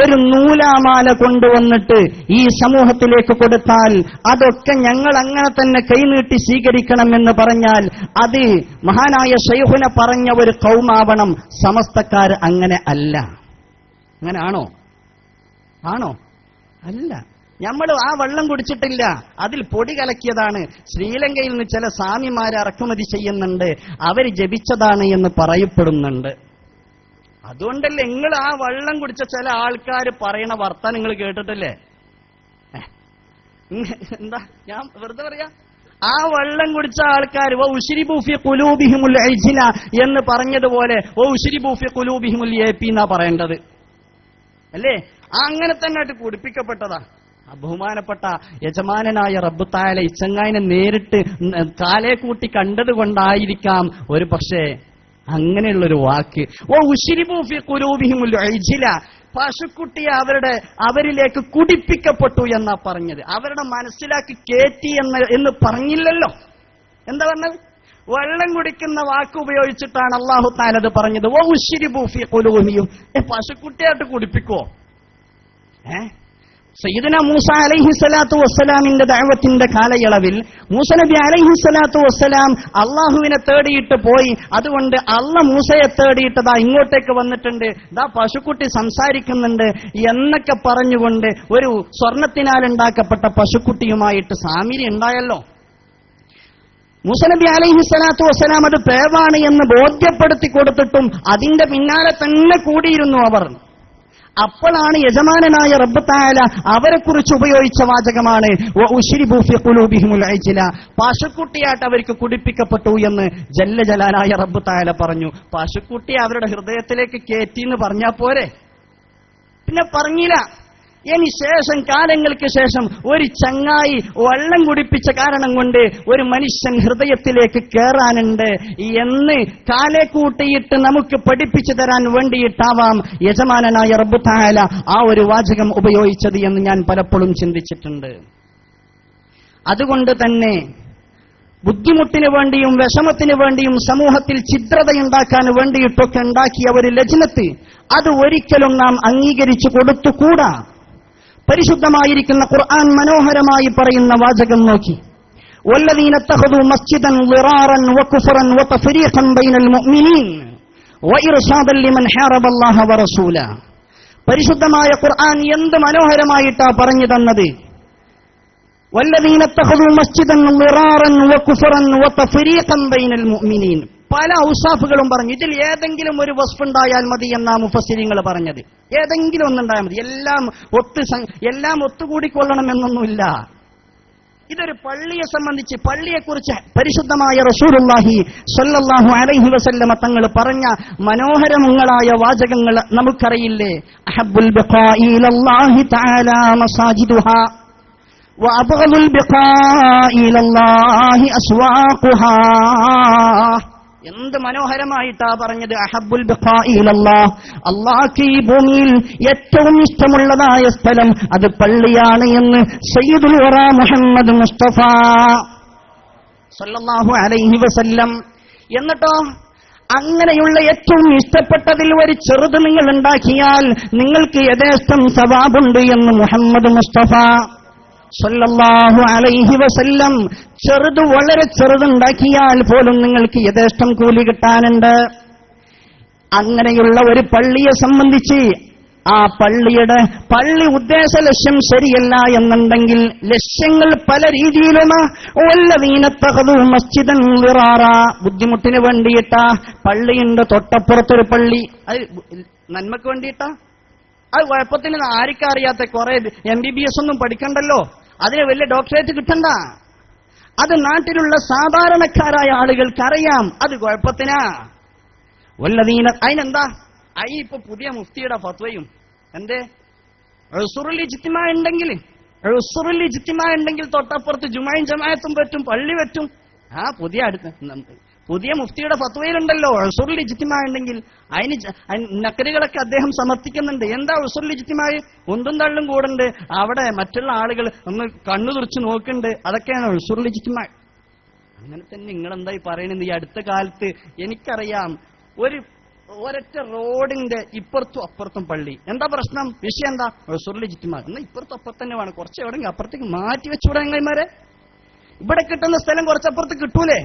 ഒരു നൂലാമാല കൊണ്ടുവന്നിട്ട് ഈ സമൂഹത്തിലേക്ക് കൊടുത്താൽ അതൊക്കെ ഞങ്ങൾ അങ്ങനെ തന്നെ കൈനീട്ടി സ്വീകരിക്കണമെന്ന് പറഞ്ഞാൽ അത് മഹാനായ ശൈഖുന പറഞ്ഞ ഒരു ഖൗമാവണം. സമസ്തക്കാർ അങ്ങനെ അല്ല. അങ്ങനെ ആണോ? അല്ല. നമ്മൾ ആ വെള്ളം കുടിച്ചിട്ടില്ല, അതിൽ പൊടി കലക്കിയതാണ്. ശ്രീലങ്കയിൽ നിന്ന് ചില സ്വാമിമാരെ ഇറക്കുമതി ചെയ്യുന്നുണ്ട്, അവർ ജപിച്ചതാണ് എന്ന് പറയപ്പെടുന്നുണ്ട്. അതുകൊണ്ടല്ലേ നിങ്ങൾ ആ വെള്ളം കുടിച്ച ചില ആൾക്കാർ പറയണ വർത്താനം നിങ്ങൾ കേട്ടിട്ടില്ലേ? എന്താ ഞാൻ വെറുതെ പറയാ? ആ വെള്ളം കുടിച്ച ആൾക്കാർ ഉശ്രിബു ഫീ ഖുലൂബിഹിമുൽ ഇജ്ല എന്ന് പറഞ്ഞതുപോലെ ഉശ്രിബു ഫീ ഖുലൂബിഹിമുൽ യപി എന്നാ പറയേണ്ടത് അല്ലേ? അങ്ങനെ തന്നെ കുടിപ്പിക്കപ്പെട്ടതാ. ബഹുമാനപ്പെട്ട യജമാനനായ റബ്ബ് തആല ഇച്ചങ്ങായിനെ നേരിട്ട് കാലേ കൂട്ടി കണ്ടത് കൊണ്ടായിരിക്കാം ഒരു പക്ഷേ അങ്ങനെയുള്ളൊരു വാക്ക്. ഉശ്രിബു ഫീ ഖുലൂബിഹിമുൽ ഇജ്ല, പശുക്കുട്ടിയെ അവരിലേക്ക് കുടിപ്പിക്കപ്പെട്ടു എന്നാ പറഞ്ഞത്. അവരുടെ മനസ്സിലാക്കി കേറ്റി എന്ന് പറഞ്ഞില്ലല്ലോ. എന്താ പറഞ്ഞത്? വെള്ളം കുടിക്കുന്ന വാക്ക് ഉപയോഗിച്ചിട്ടാണ് അല്ലാഹു തആല അത് പറഞ്ഞത്. ഉശ്രിബു ഫീ ഖുലൂബിഹിം, പശുക്കുട്ടിയായിട്ട് കുടിപ്പിക്കുവോ? സയ്യിദുന മൂസ അലൈഹിസ്സലാത്തു വസ്സലാമിന്റെ ദഅവത്തിന്റെ കാലയളവിൽ മൂസ നബി അലൈഹിസ്സലാത്തു വസ്സലാം അള്ളാഹുവിനെ തേടിയിട്ട് പോയി. അതുകൊണ്ട് അള്ളാഹ് മൂസയെ തേടിയിട്ടതാ ഇങ്ങോട്ടേക്ക് വന്നിട്ടുണ്ട്, ദാ പശുക്കുട്ടി സംസാരിക്കുന്നുണ്ട് എന്നൊക്കെ പറഞ്ഞുകൊണ്ട് ഒരു സ്വർണത്തിനാൽ ഉണ്ടാക്കപ്പെട്ട പശുക്കുട്ടിയുമായിട്ട് സാമിരി ഉണ്ടായല്ലോ. മൂസ നബി അലൈഹിസ്സലാത്തു വസ്സലാം അത് പേവാണ് എന്ന് ബോധ്യപ്പെടുത്തി കൊടുത്തിട്ടും അതിന്റെ പിന്നാലെ തന്നെ കൂടിയിരുന്നു അവർ. അപ്പോഴാണ് യജമാനനായ റബ്ബ് തആല അവരെക്കുറിച്ച് ഉപയോഗിച്ച വാചകമാണ് ഉശ്രിബു ഫീ ഖുലൂബിഹിമുൽ ഇജ്ല, പശുക്കുട്ടിയായിട്ട് അവർക്ക് കുടിപ്പിക്കപ്പെട്ടു എന്ന് ജല്ല ജലാലായ റബ്ബ് തആല പറഞ്ഞു. പശുക്കുട്ടിയെ അവരുടെ ഹൃദയത്തിലേക്ക് കയറ്റി എന്ന് പറഞ്ഞാൽ പോരെ? പിന്നെ പറഞ്ഞില്ല. ഇനി ശേഷം കാലങ്ങൾക്ക് ശേഷം ഒരു ചങ്ങായി വെള്ളം കുടിപ്പിച്ച കാരണം കൊണ്ട് ഒരു മനുഷ്യൻ ഹൃദയത്തിലേക്ക് കയറാനുണ്ട് എന്ന് കാലേ കൂട്ടിയിട്ട് നമുക്ക് പഠിപ്പിച്ചു തരാൻ വേണ്ടിയിട്ടാവാം യജമാനനായ റബ്ബ് തആല ആ ഒരു വാചകം ഉപയോഗിച്ചത് എന്ന് ഞാൻ പലപ്പോഴും ചിന്തിച്ചിട്ടുണ്ട്. അതുകൊണ്ട് തന്നെ ബുദ്ധിമുട്ടിന് വേണ്ടിയും വിഷമത്തിന് വേണ്ടിയും സമൂഹത്തിൽ ഛിദ്രതയുണ്ടാക്കാൻ വേണ്ടിയിട്ടൊക്കെ ഉണ്ടാക്കിയ ഒരു ലജ്നത്ത് അത് ഒരിക്കലും നാം അംഗീകരിച്ചു കൊടുത്തുകൂടാ. പരിശുദ്ധമായിരിക്കുന്ന ഖുർആൻ മനോഹരമായി പറയുന്ന വാചകം നോക്കി. വല്ലദീന തഖദു മസ്ജിദൻ ളിറാറൻ വകുഫറൻ വതഫരീഖൻ ബൈനൽ മുഅ്മിനീൻ വഇർശാദൻ ലിമൻ ഹാറബല്ലാഹ വറസൂല. പരിശുദ്ധമായ ഖുർആൻ എന്ത് മനോഹരമായിട്ടാ പറഞ്ഞു തന്നത്. വല്ലദീന തഖദു മസ്ജിദൻ ളിറാറൻ വകുഫറൻ വതഫരീഖൻ ബൈനൽ മുഅ്മിനീൻ. പല ഔസാഫുകളും പറഞ്ഞു. ഇതിൽ ഏതെങ്കിലും ഒരു വസ്ഫുണ്ടായാൽ മതി എന്നാ മുഫസ്സിരിങ്ങൾ പറഞ്ഞത്. ഏതെങ്കിലും ഒന്നുണ്ടായാൽ മതി, എല്ലാം ഒത്തുകൂടിക്കൊള്ളണമെന്നൊന്നുമില്ല. ഇതൊരു പള്ളിയെ സംബന്ധിച്ച്, പള്ളിയെക്കുറിച്ച് പരിശുദ്ധമായ റസൂലുള്ളാഹി സ്വല്ലല്ലാഹു അലൈഹി വസല്ലമ തങ്ങൾ പറഞ്ഞ മനോഹരങ്ങളായ വാചകങ്ങൾ നമുക്കറിയില്ലേ? അഹബ്ബുൽ ബിഖാഇ ഇലല്ലാഹി തആല മസാജിദുഹാ വഅബ്ഗദുൽ ബിഖാഇ ഇലല്ലാഹി അസ്വാഖുഹാ. എന്ത് മനോഹരമായിട്ടാ പറഞ്ഞത്. അഹബ്ബുൽ ബിഖാഇ ഇലല്ലാഹ്, അല്ലാഹുക്ക് ഈ ഭൂമിയിൽ ഏറ്റവും ഇഷ്ടമുള്ളതായ സ്ഥലം അത് പള്ളിയാണ് എന്ന് സയ്യിദുൽ വറാ മുഹമ്മദ് മുസ്തഫ സല്ലല്ലാഹു അലൈഹി വസല്ലം. എന്നിട്ടോ അങ്ങനെയുള്ള ഏറ്റവും ഇഷ്ടപ്പെട്ടതിൽ ഒരു ചെറുത് നിങ്ങൾ ഉണ്ടാക്കിയാൽ നിങ്ങൾക്ക് യഥേഷ്ടം സവാബുണ്ട് എന്ന് മുഹമ്മദ് മുസ്തഫ സല്ലല്ലാഹു അലൈഹി വസല്ലം. ചെറുത് വളരെ ചെറുതുണ്ടാക്കിയാൽ പോലും നിങ്ങൾക്ക് യഥേഷ്ടം കൂലി കിട്ടാനുണ്ട്. അങ്ങനെയുള്ള ഒരു പള്ളിയെ സംബന്ധിച്ച് ആ പള്ളി ഉദ്ദേശ ലക്ഷ്യം ശരിയല്ല എന്നുണ്ടെങ്കിൽ ലക്ഷ്യങ്ങൾ പല രീതിയിലും വല്ലദീനത്തഖദൂ മസ്ജിദൻ ദിറാറാ, ബുദ്ധിമുട്ടിന് വേണ്ടിയിട്ടാ പള്ളിയുണ്ട് തൊട്ടപ്പുറത്തൊരു പള്ളി, അത് നന്മക്ക് വേണ്ടിയിട്ടാ, അത് കുഴപ്പത്തിന് ആർക്കറിയാത്ത കുറെ MBBS ഒന്നും പഠിക്കണ്ടല്ലോ, അതിന് വലിയ ഡോക്ടറേറ്റ് കിട്ടണ്ട, അത് നാട്ടിലുള്ള സാധാരണക്കാരായ ആളുകൾക്കറിയാം, അത് കുഴപ്പത്തിനാ. വല്ലദീന അതിനെന്താ ഇപ്പൊ പുതിയ മുഫ്തിയുടെ ഫത്വയും എന്തേ ഉസുറുൽ ഇജ്തിമാ ഉണ്ടെങ്കിൽ തൊട്ടപ്പുറത്ത് ജുമായും ജമാഅത്തും പറ്റും, പള്ളി പറ്റും. പുതിയ മുഫ്തിയുടെ ഫത്വയിലുണ്ടല്ലോ ഉസുറുൽ ഇജ്തിമാ ഉണ്ടെങ്കിൽ. അതിന് നക്കലുകളൊക്കെ അദ്ദേഹം സമർത്ഥിക്കുന്നുണ്ട്. എന്താ ഉസുറുൽ ഇജ്തിമാ? ഉന്തും തള്ളും കൂടുണ്ട്, അവിടെ മറ്റുള്ള ആളുകൾ ഒന്ന് കണ്ണു തുറച്ച് നോക്കുന്നുണ്ട്, അതൊക്കെയാണ് ഉസുറുൽ ഇജ്തിമാ. അങ്ങനെ തന്നെ നിങ്ങളെന്തായി പറയുന്നത്? ഈ അടുത്ത കാലത്ത് എനിക്കറിയാം ഒരൊറ്റ റോഡിന്റെ ഇപ്പുറത്തും അപ്പുറത്തും പള്ളി. എന്താ പ്രശ്നം? വിഷയം എന്താ? ഉസുറുൽ ഇജ്തിമാ. എന്നാൽ ഇപ്പുറത്തും അപ്പുറത്ത് തന്നെ വേണം, കുറച്ച് എവിടെയെങ്കിലും അപ്പുറത്തേക്ക് മാറ്റി വെച്ചുകൂടെ ചങ്ങായിമാരെ? ഇവിടെ കിട്ടുന്ന സ്ഥലം കുറച്ചപ്പുറത്ത് കിട്ടൂലേ?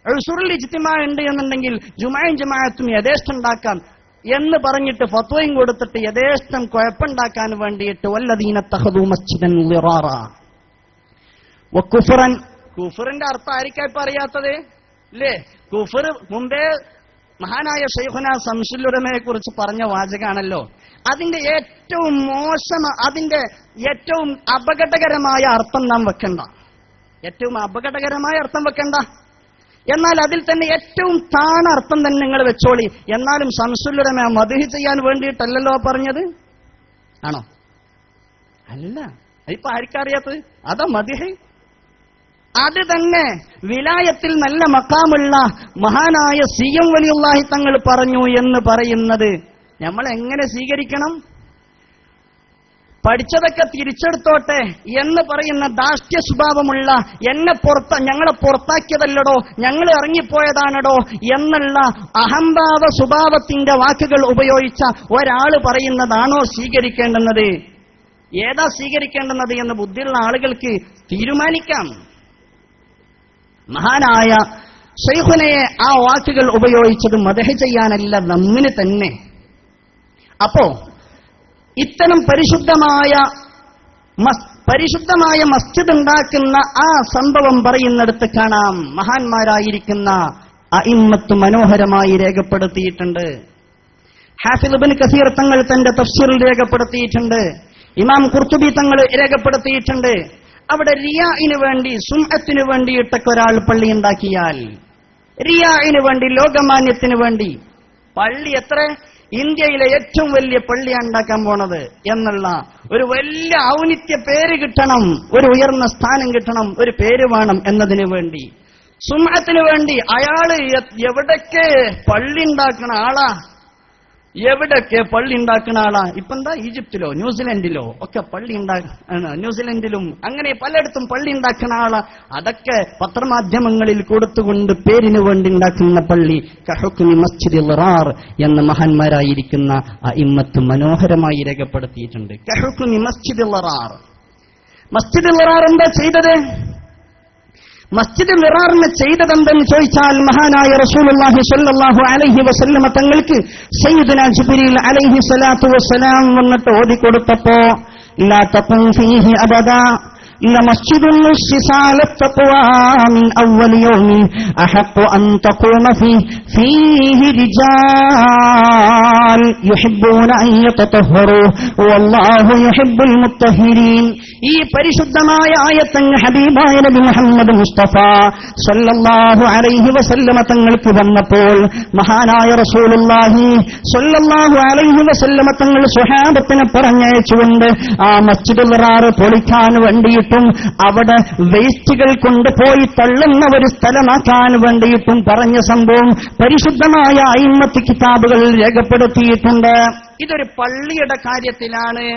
ഉസുറുൽ ഇജ്തിമാ ഉണ്ട് എന്നുണ്ടെങ്കിൽ ജുമായും ജമാഅത്തും യഥേഷ്ടം ഉണ്ടാക്കാം എന്ന് പറഞ്ഞിട്ട് ഫത്വയും കൊടുത്തിട്ട് യഥേഷ്ടം കുഴപ്പമുണ്ടാക്കാൻ വേണ്ടിയിട്ട് വല്ലദീന തഖദൂ മസ്ജിദൻ ദിറാറാ വകുഫറൻ. കുഫറിന്റെ അർത്ഥം ആർക്കായി പറയാത്തത് അല്ലേ? കുഫർ മുമ്പേ മഹാനായ ശൈഖുനാ ശംസുൽ ഉലമയെ കുറിച്ച് പറഞ്ഞ വാചകാണല്ലോ. അതിന്റെ ഏറ്റവും മോശം, അതിന്റെ ഏറ്റവും അപകടകരമായ അർത്ഥം നാം വെക്കണ്ട, ഏറ്റവും അപകടകരമായ അർത്ഥം വെക്കണ്ട. എന്നാൽ അതിൽ തന്നെ ഏറ്റവും താണ അർത്ഥം തന്നെ നിങ്ങൾ വെച്ചോളി. എന്നാലും ശംസുൽ ഉലമ മദ്ഹ് ചെയ്യാൻ വേണ്ടിയിട്ടല്ലല്ലോ പറഞ്ഞത്, ആണോ? അല്ല. ഇപ്പൊ ആർക്കറിയാത്തത്? അതാ മദ്ഹ്. അത് തന്നെ വിലായത്തിൽ നല്ല മഖാമുള്ള മഹാനായ CM വലിയുള്ളാഹി തങ്ങൾ പറഞ്ഞു എന്ന് പറയുന്നത് നമ്മൾ എങ്ങനെ സ്വീകരിക്കണം? പഠിച്ചതൊക്കെ തിരിച്ചെടുത്തോട്ടെ എന്ന് പറയുന്ന ദാഷ്ട്യ സ്വഭാവമുള്ള ഞങ്ങളെ പുറത്താക്കിയതല്ലടോ, ഞങ്ങൾ ഇറങ്ങിപ്പോയതാണടോ എന്നുള്ള അഹംഭാവ സ്വഭാവത്തിന്റെ വാക്കുകൾ ഉപയോഗിച്ച ഒരാള് പറയുന്നതാണോ സ്വീകരിക്കേണ്ടുന്നത്? ഏതാ സ്വീകരിക്കേണ്ടുന്നത് എന്ന് ബുദ്ധിയുള്ള ആളുകൾക്ക് തീരുമാനിക്കാം. മഹാനായ ശൈഖുനയെ ആ വാക്കുകൾ ഉപയോഗിച്ചത് മദ്ഹ് ചെയ്യാനല്ല, നമ്മിന് തന്നെ. അപ്പോ ഇത്തരം പരിശുദ്ധമായ മസ്ജിദ് ഉണ്ടാക്കുന്ന ആ സംഭവം പറയുന്നിടത്ത് കാണാം മഹാന്മാരായിരിക്കുന്ന അഇമ്മത്ത് മനോഹരമായി രേഖപ്പെടുത്തിയിട്ടുണ്ട്. ഹാഫിദ് ഇബ്നു കസീർ തങ്ങൾ തന്റെ തഫ്സീറിൽ രേഖപ്പെടുത്തിയിട്ടുണ്ട്. ഇമാം ഖുർത്തുബി തങ്ങൾ രേഖപ്പെടുത്തിയിട്ടുണ്ട്. അവിടെ റിയാഇന് വേണ്ടി, സുംഅത്തിന് വേണ്ടിയിട്ടൊക്കെ ഒരാൾ പള്ളി ഉണ്ടാക്കിയാൽ, റിയാഇന് വേണ്ടി, ലോകമാന്യത്തിന് വേണ്ടി പള്ളി, എത്ര ഇന്ത്യയിലെ ഏറ്റവും വലിയ പള്ളിയാണ് ഉണ്ടാക്കാൻ പോണത് എന്നുള്ള ഒരു വലിയ ഔന്നിത്യ പേര് കിട്ടണം, ഒരു ഉയർന്ന സ്ഥാനം കിട്ടണം, ഒരു പേര് വേണം എന്നതിന് വേണ്ടി, സുംഅത്തിന് വേണ്ടി അയാള് എവിടൊക്കെ പള്ളി ഉണ്ടാക്കണ ആളാ, എവിടൊക്കെ പള്ളി ഉണ്ടാക്കുന്ന ആളാ. ഇപ്പൊ എന്താ ഈജിപ്തിലോ ന്യൂസിലൻഡിലോ ഒക്കെ പള്ളി ന്യൂസിലൻഡിലും അങ്ങനെ പലയിടത്തും പള്ളി ഉണ്ടാക്കുന്ന ആളാ. അതൊക്കെ പത്രമാധ്യമങ്ങളിൽ കൊടുത്തുകൊണ്ട് പേരിന് വേണ്ടി ഉണ്ടാക്കുന്ന പള്ളി. കഹുക്നി മസ്ജിദ് ദിറാർ എന്ന മഹാന്മാരായിരിക്കുന്ന അഇമ്മത്ത് മനോഹരമായി രേഖപ്പെടുത്തിയിട്ടുണ്ട്. കഹുക്നി മസ്ജിദ് ദിറാർ. മസ്ജിദ് ദിറാർ എന്താ ചെയ്തത്? മസ്ജിദ് ദിറാറിനെ ചെയ്തതെന്തെന്ന് ചോദിച്ചാൽ മഹാനായ റസൂലുള്ളാഹി സ്വല്ലല്ലാഹു അലൈഹി വസല്ലമ തങ്ങൾക്ക് സയ്യിദുനാ ജിബ്രീൽ അലൈഹി സ്വലാത്തു വസ്സലാം വന്നിട്ട് ഓതിക്കൊടുത്തപ്പോ ലാ തഖും ഫീഹി അബദാ لمسجد أسس على التقوى من أول يوم أحق أن تقوم فيه رجال يحبون أن يتطهروا والله يحب المطهرين. ഈ പരിശുദ്ധമായ ആയത്തങ്ങ് ഹബീബായ നബി മുഹമ്മദ് മുസ്തഫ സ്വല്ലല്ലാഹു അലൈഹി വസല്ലമ തങ്ങൾക്ക് വന്നപ്പോൾ മഹാനായ റസൂലുള്ളാഹി സ്വല്ലല്ലാഹു അലൈഹി വസല്ലമ തങ്ങൾ സ്വഹാബത്തിനെ പറഞ്ഞയച്ചുകൊണ്ട് ആ മസ്ജിദുൽ ദിറാർ പൊളിക്കാൻ വേണ്ടിയിട്ടും അവിടെ വേസ്റ്റുകൾ കൊണ്ടുപോയി തള്ളുന്ന ഒരു സ്ഥലമാക്കാൻ വേണ്ടിയിട്ടും പറഞ്ഞ സംഭവം പരിശുദ്ധമായ അയിമ്മത്ത് കിതാബുകളിൽ രേഖപ്പെടുത്തിയിട്ടുണ്ട്. ഇതൊരു പള്ളിയുടെ കാര്യത്തിലാണ്.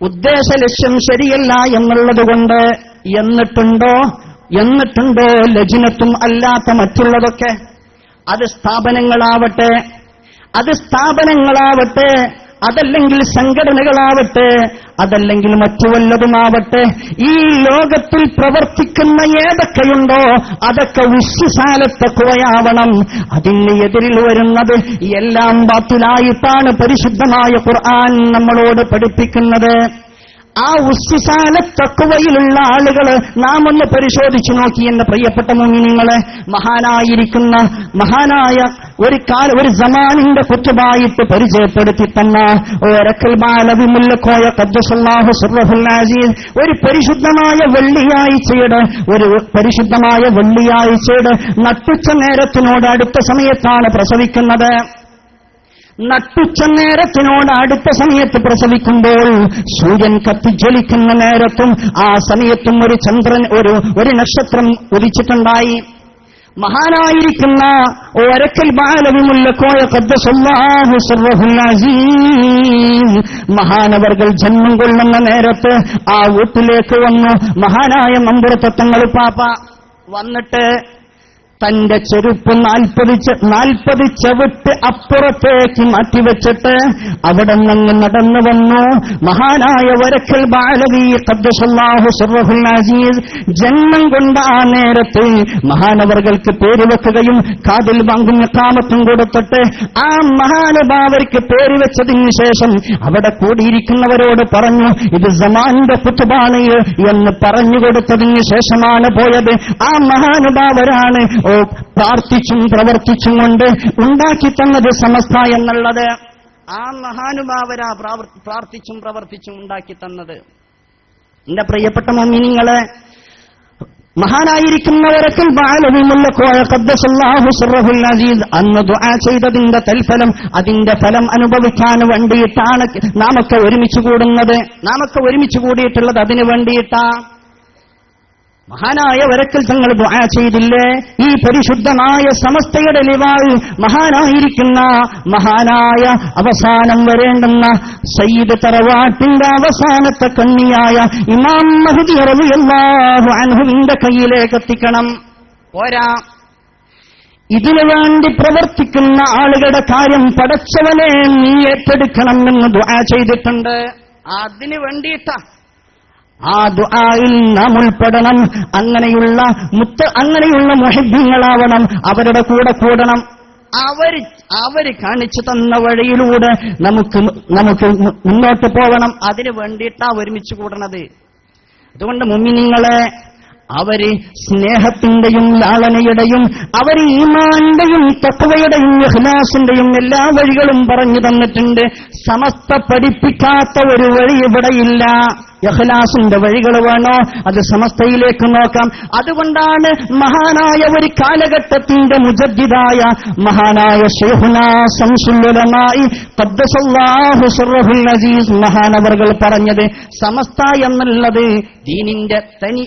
ഉദ്ദേശ ലക്ഷ്യം ശരിയല്ല എന്നുള്ളത് കൊണ്ട് എന്നിട്ടുണ്ടോ ലജ്നത്തും അല്ലാത്ത മറ്റുള്ളതൊക്കെ, അത് സ്ഥാപനങ്ങളാവട്ടെ അതല്ലെങ്കിൽ സംഘടനകളാവട്ടെ, അതല്ലെങ്കിൽ മറ്റു വല്ലതുമാവട്ടെ, ഈ ലോകത്തിൽ പ്രവർത്തിക്കുന്ന ഏതൊക്കെയുണ്ടോ അതൊക്കെ ഉസ്സുസാലത്തഖ്വയാവണം. അതിന് എതിരിൽ വരുന്നത് എല്ലാം ബാത്തിലായിട്ടാണ് പരിശുദ്ധമായ ഖുർആൻ നമ്മളോട് പഠിപ്പിക്കുന്നത്. ആ ഉസ്സുസാലത്തഖ്വയിലുള്ള ആളുകള് നാം ഒന്ന് പരിശോധിച്ചു നോക്കി എന്റെ പ്രിയപ്പെട്ട മുഅ്മിനീങ്ങളെ. മഹാനായ ഒരു സമാനിന്റെ കുത്തുബായിട്ട് പരിചയപ്പെടുത്തി തന്ന ഒരക്കൽ ബാലവി മുല്ലക്കോയ ഖദ്ദസല്ലാഹു സിർറഹുൽ അസീസ് ഒരു പരിശുദ്ധമായ വെള്ളിയാഴ്ചയുടെ നട്ടുച്ച നേരത്തിനോട് അടുത്ത സമയത്താണ് പ്രസവിക്കുന്നത്. നട്ടുച്ച നേരത്തിനോട് അടുത്ത സമയത്ത് പ്രസവിക്കുമ്പോൾ സൂര്യൻ കത്തിജ്വലിക്കുന്ന നേരത്തും ആ സമയത്തും ഒരു ചന്ദ്രൻ ഒരു നക്ഷത്രം ഉദിച്ചിട്ടുണ്ടായി. മഹാനായിരിക്കുന്ന ഒരക്കൽ ബാലവി മുല്ലക്കോയ ഖദ്ദസല്ലാഹു സിർറഹുൽ അസീസ് മഹാനവർകൾ ജന്മം കൊള്ളുന്ന നേരത്ത് ആ വീട്ടിലേക്ക് വന്നു. മഹാനായ മമ്പുറത്ത് തങ്ങൾ പാപ്പ വന്നിട്ട് തന്റെ ചെരുപ്പ് 40 ചവിട്ട് അപ്പുറത്തേക്ക് മാറ്റിവെച്ചിട്ട് അവിടെ നിന്ന് നടന്നു വന്നു. മഹാനായ വരക്കൽ ബാലവി ഖദ്ദസല്ലാഹു സിർറഹുൽ അസീസ് ജന്മം കൊണ്ട ആ നേരത്ത് മഹാനവർകൾക്ക് പേര് വെക്കുകയും കാതിൽ വാങ്ങും ഇഖാമത്തും കൊടുത്തിട്ട് ആ മഹാനുഭാവർക്ക് പേര് വെച്ചതിന് ശേഷം അവിടെ കൂടിയിരിക്കുന്നവരോട് പറഞ്ഞു, ഇത് സമാന്റെ കുത്തുബാണ് എന്ന് പറഞ്ഞു കൊടുത്തതിന് ശേഷമാണ് പോയത്. ആ മഹാനുഭാവരാണ് പ്രാർത്ഥിച്ചും പ്രവർത്തിച്ചും കൊണ്ട് ഉണ്ടാക്കി തന്നത് സമസ്ത എന്നുള്ളത്. ആ മഹാനുഭാവരാ പ്രാർത്ഥിച്ചും പ്രവർത്തിച്ചും ഉണ്ടാക്കി തന്നത്. എന്റെ പ്രിയപ്പെട്ട മുഅ്മിനീങ്ങളെ, മഹാനായിരിക്കുന്നവരൊക്കെ ബാലവി മുല്ലക്കോയ ഖദ്ദസല്ലാഹു സിർറഹുൽ അസീസ് അന്ന് ദുആ ചെയ്തതിന്റെ തൽഫലം, അതിന്റെ ഫലം അനുഭവിക്കാൻ വേണ്ടിയിട്ടാണ് നാമൊക്കെ ഒരുമിച്ച് കൂടുന്നത്. നാമൊക്കെ ഒരുമിച്ച് കൂടിയിട്ടുള്ളത് അതിനു വേണ്ടിയിട്ടാ. മഹാനായ വരക്കൽ തങ്ങൾ ദുആ ചെയ്തില്ലേ? ഈ പരിശുദ്ധമായ സമസ്തയുടെ ലിവാൾ മഹാനായ അവസാനം വരേണ്ടുന്ന സയ്യിദ് തറവാട്ടിന്റെ അവസാനത്തെ കണ്ണിയായ ഇമാം മഹ്ദി റളിയല്ലാഹു അൻഹുവിന്റെ കയ്യിലേക്ക് എത്തിക്കണം. പോരാ, ഇതിനു വേണ്ടി പ്രവർത്തിക്കുന്ന ആളുകളുടെ കാര്യം പടച്ചവനെ നീ ഏറ്റെടുക്കണം എന്ന് ദുആ ചെയ്തിട്ടുണ്ട്. അതിനു വേണ്ടിയിട്ടാ ആ ദുആയിൽ നാം ഉൾപ്പെടണം. അങ്ങനെയുള്ള മുഹിബ്ബീങ്ങളാവണം. അവരുടെ കൂടെ കൂടണം. അവര് കാണിച്ചു തന്ന വഴിയിലൂടെ നമുക്ക് മുന്നോട്ട് പോകണം. അതിനു വേണ്ടിയിട്ടാ ഒരുമിച്ച് കൂടണത്. അതുകൊണ്ട് മുഅ്മിനീങ്ങളെ, അവര് സ്നേഹത്തിന്റെയും ലാളനയുടെയും അവര് ഈമാന്റെയും തഖ്വയുടെയും ഇഖ്ലാസിന്റെയും എല്ലാ വഴികളും പറഞ്ഞു തന്നിട്ടുണ്ട്. സമസ്ത പഠിപ്പിക്കാത്ത ഒരു വഴി ഇവിടെയില്ല. ഇഖ്ലാസിന്റെ വഴികൾ വേണോ? അത് സമസ്തയിലേക്ക് നോക്കാം. അതുകൊണ്ടാണ് മഹാനായ ഒരു കാലഘട്ടത്തിന്റെ മുജദ്ദിദായ മഹാനായ ശൈഖുനാ ശംസുൽ ഉലമായി ഖദ്ദസല്ലാഹു സിർറഹുൽ അസീസ് മഹാനവർകൾ പറഞ്ഞത് സമസ്ത എന്നുള്ളത് ദീനിന്റെ തനി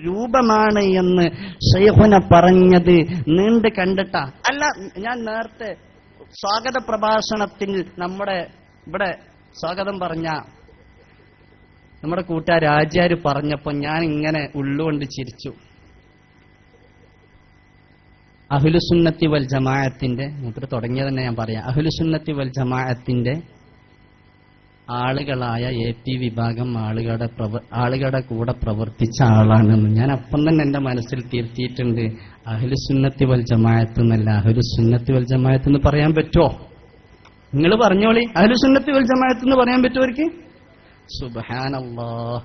രൂപമാണ് എന്ന് ശൈഖുന പറഞ്ഞത് നീണ്ട് കണ്ടിട്ടാ. അല്ല, ഞാൻ നേരത്തെ സ്വാഗത പ്രഭാഷണത്തിൽ ഇവിടെ സ്വാഗതം പറഞ്ഞ നമ്മുടെ കൂട്ടുകാർ ആചാര്യ പറഞ്ഞപ്പോ ഞാൻ ഇങ്ങനെ ഉള്ളുകൊണ്ട് ചിരിച്ചു. അഹ്ലുസുന്നത്തി വൽ ജമാഅത്തിന്റെ മൂപ്പര് തുടങ്ങിയ തന്നെ ഞാൻ പറയാം. അഹ്ലുസുന്നത്തി വൽ ജമാഅത്തിന്റെ ആളുകളായ AP വിഭാഗം ആളുകളുടെ കൂടെ പ്രവർത്തിച്ച ആളാണെന്ന് ഞാൻ അപ്പം തന്നെ എന്റെ മനസ്സിൽ തിരുത്തിയിട്ടുണ്ട്. അഹ്ലുസുന്നത്തി വൽ ജമാഅത്ത് എന്നല്ല, അഹ്ലുസുന്നത്തി വൽ ജമാഅത്ത് എന്ന് പറയാൻ പറ്റുമോ? നിങ്ങൾ പറഞ്ഞോളി, അഹ്ലുസുന്നത്തി വൽ ജമാഅത്ത് എന്ന് പറയാൻ പറ്റുമവർക്ക്? സുബ്ഹാനല്ലാഹ്,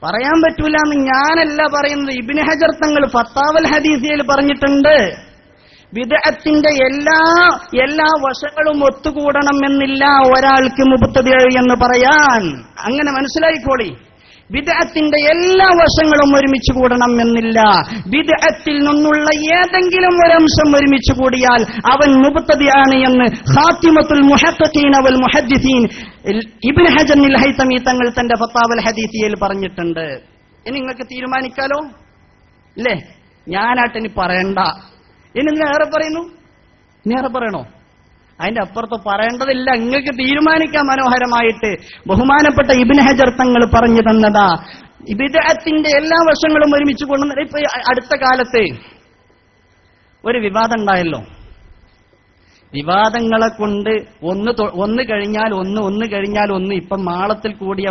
പറയാൻ പറ്റൂല എന്ന് ഞാനല്ല പറയുന്നത്. ഇബ്നു ഹജർ തങ്ങൾ ഫത്താവൽ ഹദീസിയയിൽ പറഞ്ഞിട്ടുണ്ട്. ബിദ്അത്തിന്റെ എല്ലാ വശങ്ങളും ഒത്തുകൂടണം എന്നില്ല ഒരാൾക്ക് മുബ്തദി എന്ന് പറയാൻ. അങ്ങനെ മനസ്സിലായിക്കോളി. ബിദ്അത്തിന്റെ എല്ലാ വശങ്ങളും ഒരുമിച്ച് കൂടണം എന്നില്ല. ബിദ്അത്തിൽ നിന്നുള്ള ഏതെങ്കിലും ഒരംശം ഒരുമിച്ച് കൂടിയാൽ അവൻ മുബ്തദിയാണ് എന്ന് ഖാത്തിമത്തുൽ മുഹഖഖീന വൽ മുഹദ്ദിസീൻ ഇബ്നു ഹജർ അൽ ഹൈതമി തങ്ങൾ തന്റെ ഫത്താവൽ ഹദീസിയയിൽ പറഞ്ഞിട്ടുണ്ട്. ഇനി നിങ്ങൾക്ക് തീരുമാനിക്കാലോ ഇല്ലേ? ഞാനാട്ടിനി പറയണ്ട. ഇനി നേരെ പറയുന്നു, നേരെ പറയണോ? അതിന്റെ അപ്പുറത്ത് പറയേണ്ടതില്ല. നിങ്ങൾക്ക് തീരുമാനിക്കാം മനോഹരമായിട്ട്. ബഹുമാനപ്പെട്ട ഇബ്നു ഹജർ തങ്ങൾ പറഞ്ഞു തന്നതാ ബിദ്അത്തിന്റെ എല്ലാ വശങ്ങളും ഒരുമിച്ച് കൊണ്ടുവന്നത്. ഇപ്പൊ അടുത്ത കാലത്ത് ഒരു വിവാദം ഉണ്ടായല്ലോ. വിവാദങ്ങളെ കൊണ്ട് ഒന്ന് കഴിഞ്ഞാൽ ഒന്ന് കഴിഞ്ഞാൽ ഒന്ന്. ഇപ്പം മാളത്തിൽ കൂടിയ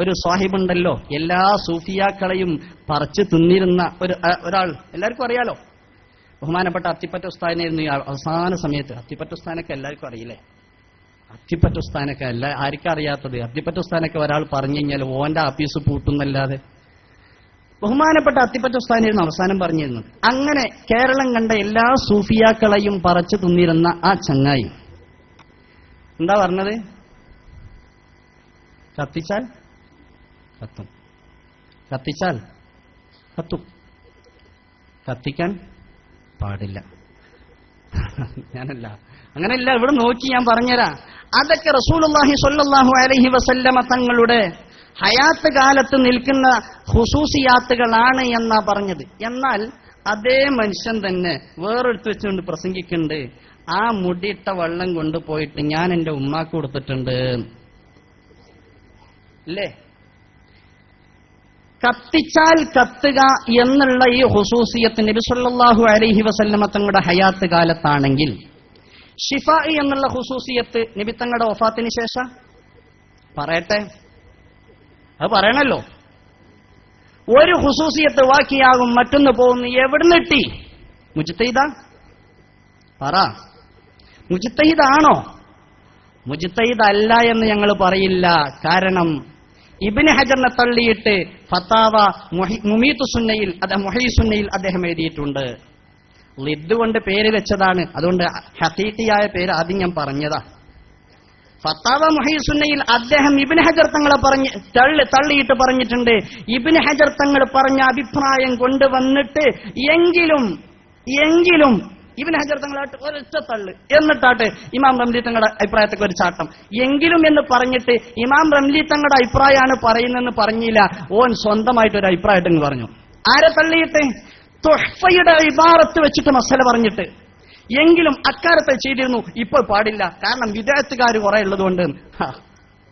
ഒരു സാഹിബുണ്ടല്ലോ, എല്ലാ സൂഫിയാക്കളെയും പറിച്ചു തിന്നിരുന്ന ഒരാൾ, എല്ലാവർക്കും അറിയാലോ. ബഹുമാനപ്പെട്ട അത്തിപ്പറ്റ ഉസ്താദിനായിരുന്നു ഈ അവസാന സമയത്ത്. അത്തിപ്പറ്റ ഉസ്താനൊക്കെ എല്ലാവർക്കും അറിയില്ലേ? അത്തിപ്പറ്റ ഉസ്താനൊക്കെ ആർക്കും അറിയാത്തത്? അത്തിപ്പറ്റ ഉസ്താനൊക്കെ ഒരാൾ പറഞ്ഞു കഴിഞ്ഞാൽ ഓന്റെ ആഫീസ് പൂട്ടുന്നല്ലാതെ. ബഹുമാനപ്പെട്ട അത്തിപ്പറ്റ ഉസ്താനായിരുന്നു അവസാനം പറഞ്ഞിരുന്നത്. അങ്ങനെ കേരളം കണ്ട എല്ലാ സൂഫിയാക്കളെയും പറിച്ചു തിന്നിരുന്ന ആ ചങ്ങായി എന്താ പറഞ്ഞത്? കത്തിച്ചാൽ കത്തും, കത്തിച്ചാൽ കത്തും, കത്തിക്കാൻ പാടില്ല. ഞാനല്ല, അങ്ങനെയല്ല, ഇവിടെ നോക്കി ഞാൻ പറഞ്ഞുതരാം. അതൊക്കെ റസൂലുള്ളാഹി സ്വല്ലല്ലാഹു അലൈഹി വസല്ലമ തങ്ങളുടെ ഹയാത്ത് കാലത്ത് നിൽക്കുന്ന ഖുസൂസിയാത്തുകളാണ് എന്നാ പറഞ്ഞത്. എന്നാൽ അതേ മനുഷ്യൻ തന്നെ വേറെടുത്ത് വെച്ചുകൊണ്ട് പ്രസംഗിക്കുന്നുണ്ട്, ആ മുടിയിട്ട വെള്ളം കൊണ്ടുപോയിട്ട് ഞാൻ എന്റെ ഉമ്മാക്ക് കൊടുത്തിട്ടുണ്ട് അല്ലേ? കത്തിച്ചാൽ കത്തുക എന്നുള്ള ഈ ഖുസൂസിയത്ത് നബി സല്ലല്ലാഹു അലൈഹി വസല്ലമ തങ്ങളുടെ ഹയാത്ത് കാലത്താണെങ്കിൽ, ഷിഫാ എന്നുള്ള ഖുസൂസിയത്ത് നബി തങ്ങളുടെ വഫാത്തിന് ശേഷം പറയട്ടെ, അത് പറയണല്ലോ. ഒരു ഖുസൂസിയത്ത് ബാക്കിയാകും, മറ്റൊന്ന് പോകുന്നു. എവിടുന്ന് കിട്ടി? മുജ്തഹിദ? പറ, മുജ്തഹിദാണോ? മുജ്തഹിദ് അല്ല എന്ന് ഞങ്ങൾ പറയില്ല. കാരണം ഇബ്നു ഹജറിനെ തള്ളിയിട്ട് ഫത്താവ മുമീതു സുന്നയിൽ, മുഹീ സുന്നയിൽ അദ്ദേഹം എഴുതിയിട്ടുണ്ട്. ലിദ് കൊണ്ട് പേര് വെച്ചതാണ്, അതുകൊണ്ട് ഹഖീഖിയായ പേര് ആദ്യം ഞാൻ പറഞ്ഞതാ. ഫത്താവ മുഹീ സുന്നയിൽ അദ്ദേഹം ഇബ്നു ഹജർ തങ്ങളെ തള്ളിയിട്ട് പറഞ്ഞിട്ടുണ്ട്. ഇബ്നു ഹജർ തങ്ങൾ പറഞ്ഞ അഭിപ്രായം കൊണ്ടുവന്നിട്ട് എങ്കിലും ഇബ്നു ഹജർ തങ്ങളായിട്ട് ഒരൊറ്റ തള്ള്, എന്നിട്ടാട്ട് ഇമാം റംലി തങ്ങളുടെ അഭിപ്രായത്തേക്ക് ഒരു ചാട്ടം. എങ്കിലും എന്ന് പറഞ്ഞിട്ട് ഇമാം റംലി തങ്ങളുടെ അഭിപ്രായമാണ് പറയുന്നതെന്ന് പറഞ്ഞില്ല, ഓൻ സ്വന്തമായിട്ട് ഒരു അഭിപ്രായമായിട്ട് പറഞ്ഞു. ആരെ തള്ളിയിട്ട്? തുഹ്ഫയുടെ ഇബാറത്ത് വെച്ചിട്ട് മസല പറഞ്ഞിട്ട്. എങ്കിലും അക്കാലത്ത് ചെയ്തിരുന്നു, ഇപ്പോൾ പാടില്ല, കാരണം വിദേഹത്തുകാർ കുറെ ഉള്ളതുകൊണ്ട്.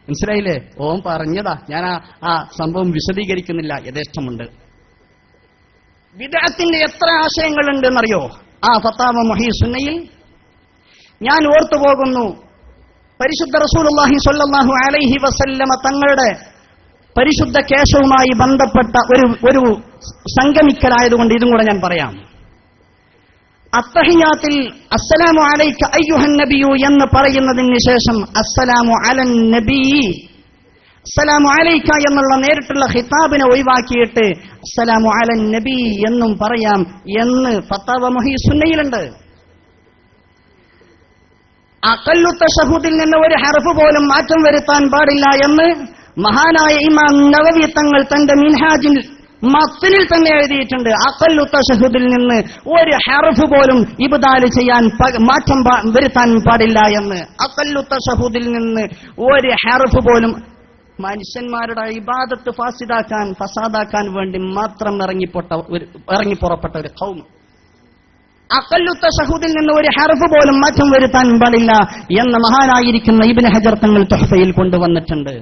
മനസ്സിലായില്ലേ? ഓൻ പറഞ്ഞതാ, ഞാൻ ആ സംഭവം വിശദീകരിക്കുന്നില്ല, യഥേഷ്ടമുണ്ട്. വിദേഹത്തിന്റെ എത്ര ആശയങ്ങളുണ്ടെന്നറിയോ ആ ഫത്താവ മുഹീ സുന്നയിൽ? ഞാൻ ഓർത്തു പോകുന്നു, പരിശുദ്ധ റസൂലുള്ളാഹി സ്വല്ലല്ലാഹു അലൈഹി വസല്ലമ തങ്ങളുടെ പരിശുദ്ധ കേശവുമായി ബന്ധപ്പെട്ട ഒരു സംഗമിക്കലായതുകൊണ്ട് ഇതും കൂടെ ഞാൻ പറയാം. അത്തഹിയാത്തിൽ അസ്സലാമു അലൈക അയ്യുഹൻ നബിയു എന്ന് പറയുന്നതിന് ശേഷം അസ്സലാമു അലൻ നബി, അസ്സലാമു അലൈക എന്നുള്ള നേരിട്ടുള്ള ഖിതാബിനെ ഒഴിവാക്കിയിട്ട് അസ്സലാമു അലൻ നബി എന്നും പറയാം എന്ന് ഫത്താവ മുഹീ സുന്നയിലുണ്ട്. അഖല്ലു തശഹുദിൽ നിന്ന് ഒരു ഹർഫ് പോലും മാറ്റം വരുത്താൻ പാടില്ല എന്ന് മഹാനായ ഇമാം നവവി തങ്ങൾ തന്റെ മിൻഹാജിൽ മത്നിൽ തന്നെ എഴുതിയിട്ടുണ്ട്. അഖല്ലു തശഹുദിൽ നിന്ന് ഒരു ഹർഫ് പോലും ഇബ്ദാൽ ചെയ്യാൻ, മാറ്റം വരുത്താൻ പാടില്ല എന്ന്. അഖല്ലു തശഹുദിൽ നിന്ന് ഒരു ഹർഫ് പോലും മനുഷ്യന്മാരുടെ ഇബാദത്ത് ഫസാദാക്കാൻ വേണ്ടി മാത്രം ഇറങ്ങിപ്പുറപ്പെട്ട ഒരു ഖൗം. അഖല്ലു തശഹുദിൽ നിന്ന് ഒരു ഹർഫ് പോലും മാറ്റം വരുത്താൻ പാടില്ല എന്ന് മഹാനായിരിക്കുന്ന ഇബ്നു ഹജർ തങ്ങൾ തുഹ്ഫയിൽ കൊണ്ടുവന്നിട്ടുണ്ട്.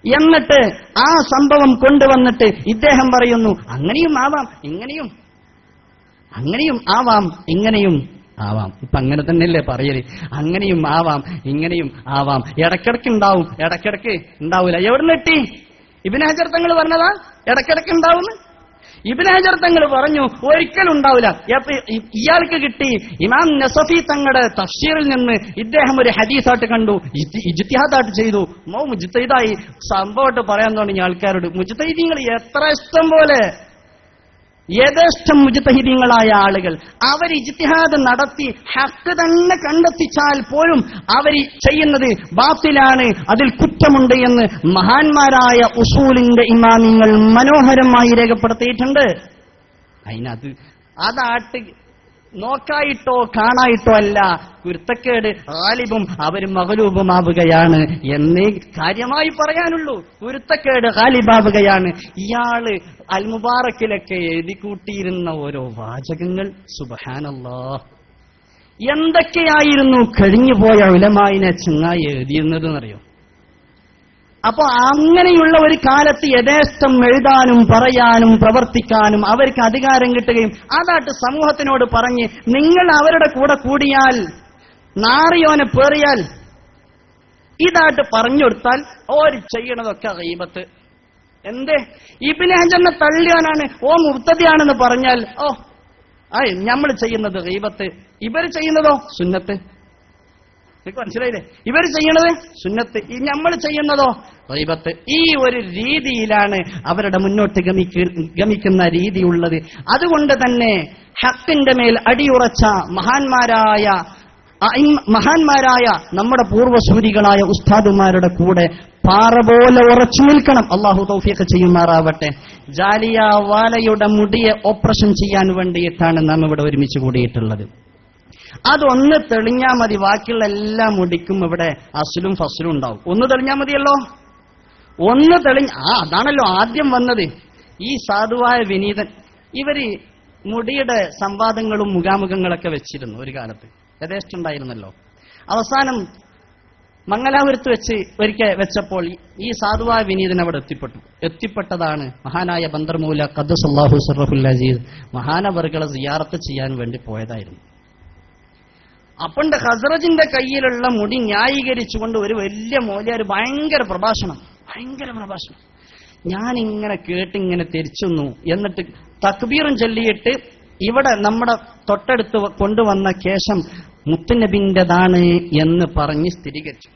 എന്നിട്ട് ആ സംഭവം കൊണ്ടുവന്നിട്ട് ഇദ്ദേഹം പറയുന്നു, അങ്ങനെയും ആവാം, അങ്ങനെയും ആവാം, ഇങ്ങനെയും ആവാം. ഇപ്പൊ അങ്ങനെ തന്നെയല്ലേ പറയല്? അങ്ങനെയും ആവാം, ഇങ്ങനെയും ആവാം. ഇടക്കിടക്ക് ഉണ്ടാവും, ഇടക്കിടക്ക് ഉണ്ടാവൂല. എവിടെ നിട്ടി? ഇബ്നു ഹജർ തങ്ങൾ പറഞ്ഞതാ ഇടക്കിടക്ക് ഉണ്ടാവുന്നു. ഇബ്നു ഹജർ തങ്ങൾ പറഞ്ഞു ഒരിക്കലും ഉണ്ടാവില്ല. ഇയാൾക്ക് കിട്ടി ഇമാം നസഫി തങ്ങളുടെ തഫ്സീറിൽ നിന്ന് ഇദ്ദേഹം ഒരു ഹദീസായിട്ട് കണ്ടു, ഇജ്തിഹാദായിട്ട് ചെയ്തു, മുജ്തഹിദായി സംഭവമായിട്ട് പറയാൻ തുടങ്ങി ആൾക്കാരോട്. മുജ്തഹിദീങ്ങൾ എത്ര ഇഷ്ടം പോലെ, യഥേഷ്ടം മുജ്തഹിദീങ്ങളായ ആളുകൾ അവർ ഇജ്തിഹാദ് നടത്തി ഹഖ് തന്നെ കണ്ടെത്തിച്ചാൽ പോലും അവർ ചെയ്യുന്നത് ബാത്തിലാണ്, അതിൽ കുറ്റമുണ്ട് എന്ന് മഹാന്മാരായ ഉസൂലിന്റെ ഇമാമിങ്ങൾ മനോഹരമായി രേഖപ്പെടുത്തിയിട്ടുണ്ട്. അതാട്ട് നോക്കായിട്ടോ കാണായിട്ടോ അല്ല, കുരുത്തക്കേട് ഗാലിബും അവരും മഗ്ലൂബുമാവുകയാണ് എന്നേ കാര്യമായി പറയാനുള്ളൂ. കുരുത്തക്കേട് ഗാലിബാവുകയാണ്. ഇയാള് അൽ മുബാറക്കിലൊക്കെ എഴുതി കൂട്ടിയിരുന്ന ഓരോ വാചകങ്ങൾ സുബ്ഹാനല്ലാഹ്, എന്തൊക്കെയായിരുന്നു കഴിഞ്ഞുപോയ ഉലമായിനെ ചങ്ങായി എഴുതിയിരുന്നതെന്നറിയോ? അപ്പൊ അങ്ങനെയുള്ള ഒരു കാലത്ത് യഥേഷ്ടം എഴുതാനും പറയാനും പ്രവർത്തിക്കാനും അവർക്ക് അധികാരം കിട്ടുകയും അതായിട്ട് സമൂഹത്തിനോട് പറഞ്ഞ് നിങ്ങൾ അവരുടെ കൂടെ കൂടിയാൽ നാറിയോനെ പേറിയാൽ ഇതായിട്ട് പറഞ്ഞു കൊടുത്താൽ ഓര് ചെയ്യണതൊക്കെ ഗീബത്ത്. എന്തേ? ഇബ്നു ഹജറിനെ തള്ളിയോനാണ്, ഓ മുർത്തദിയാണെന്ന് പറഞ്ഞാൽ ഓ നമ്മൾ ചെയ്യുന്നത് ഗീബത്ത്, ഇവര് ചെയ്യുന്നതോ സുന്നത്ത്. നിങ്ങൾക്ക് മനസ്സിലായില്ലേ? ഇവര് ചെയ്യണത് സുന്നത്ത്, നമ്മൾ ചെയ്യുന്നതോ ഗീബത്ത്. ഈ ഒരു രീതിയിലാണ് അവരുടെ മുന്നോട്ട് ഗമിക്കുന്ന രീതിയുള്ളത്. അതുകൊണ്ട് തന്നെ ഹക്കിന്റെ മേൽ അടിയുറച്ച മഹാന്മാരായ നമ്മുടെ പൂർവ്വസൂരികളായ ഉസ്താദുമാരുടെ കൂടെ പാറ പോലെ ഉറച്ചു നിൽക്കണം. അള്ളാഹു തൗഫീഖ് ചെയ്യുമാറാവട്ടെ. ജാലിയ വാലയുടെ മുടിയെ ഓപ്പറേഷൻ ചെയ്യാൻ വേണ്ടിയിട്ടാണ് നാം ഇവിടെ ഒരുമിച്ച് കൂടിയിട്ടുള്ളത്. അതൊന്ന് തെളിഞ്ഞാൽ മതി, ബാക്കിയുള്ള എല്ലാ മുടിക്കും ഇവിടെ അസ്ലും ഫസ്ലും ഉണ്ടാവും. ഒന്ന് തെളിഞ്ഞാൽ മതിയല്ലോ, ഒന്ന് അതാണല്ലോ ആദ്യം വന്നത്. ഈ സാധുവായ വിനീതൻ ഇവര് മുടിയുടെ സംവാദങ്ങളും മുഖാമുഖങ്ങളൊക്കെ വെച്ചിരുന്നു ഒരു കാലത്ത്, യഥേഷ്ടമുണ്ടായിരുന്നല്ലോ. അവസാനം മംഗലാപുരത്ത് വെച്ച് ഒരിക്കൽ വെച്ചപ്പോൾ ഈ സാധുവായ വിനീതൻ അവിടെ എത്തിപ്പെട്ടതാണ് മഹാനായ ബന്ദർമൂല ഖദ്ദസല്ലാഹു സിർറഹുൽ അസീസ് മഹാനവർകളെ സിയാറത്ത് ചെയ്യാൻ വേണ്ടി പോയതായിരുന്നു. അപ്പണ്ട് ഖസ്റജിന്റെ കയ്യിലുള്ള മുടി ന്യായീകരിച്ചുകൊണ്ട് ഒരു വലിയ മൗലിയാർ ഭയങ്കര പ്രഭാഷണം. ഞാനിങ്ങനെ കേട്ടിങ്ങനെ തിരിച്ചുന്നു. എന്നിട്ട് തക്ബീറും ചൊല്ലിയിട്ട് ഇവിടെ നമ്മുടെ തൊട്ടടുത്ത് കൊണ്ടുവന്ന കേശം മുത്തുനബിന്റെതാണ് എന്ന് പറഞ്ഞ് സ്ഥിരീകരിച്ചു.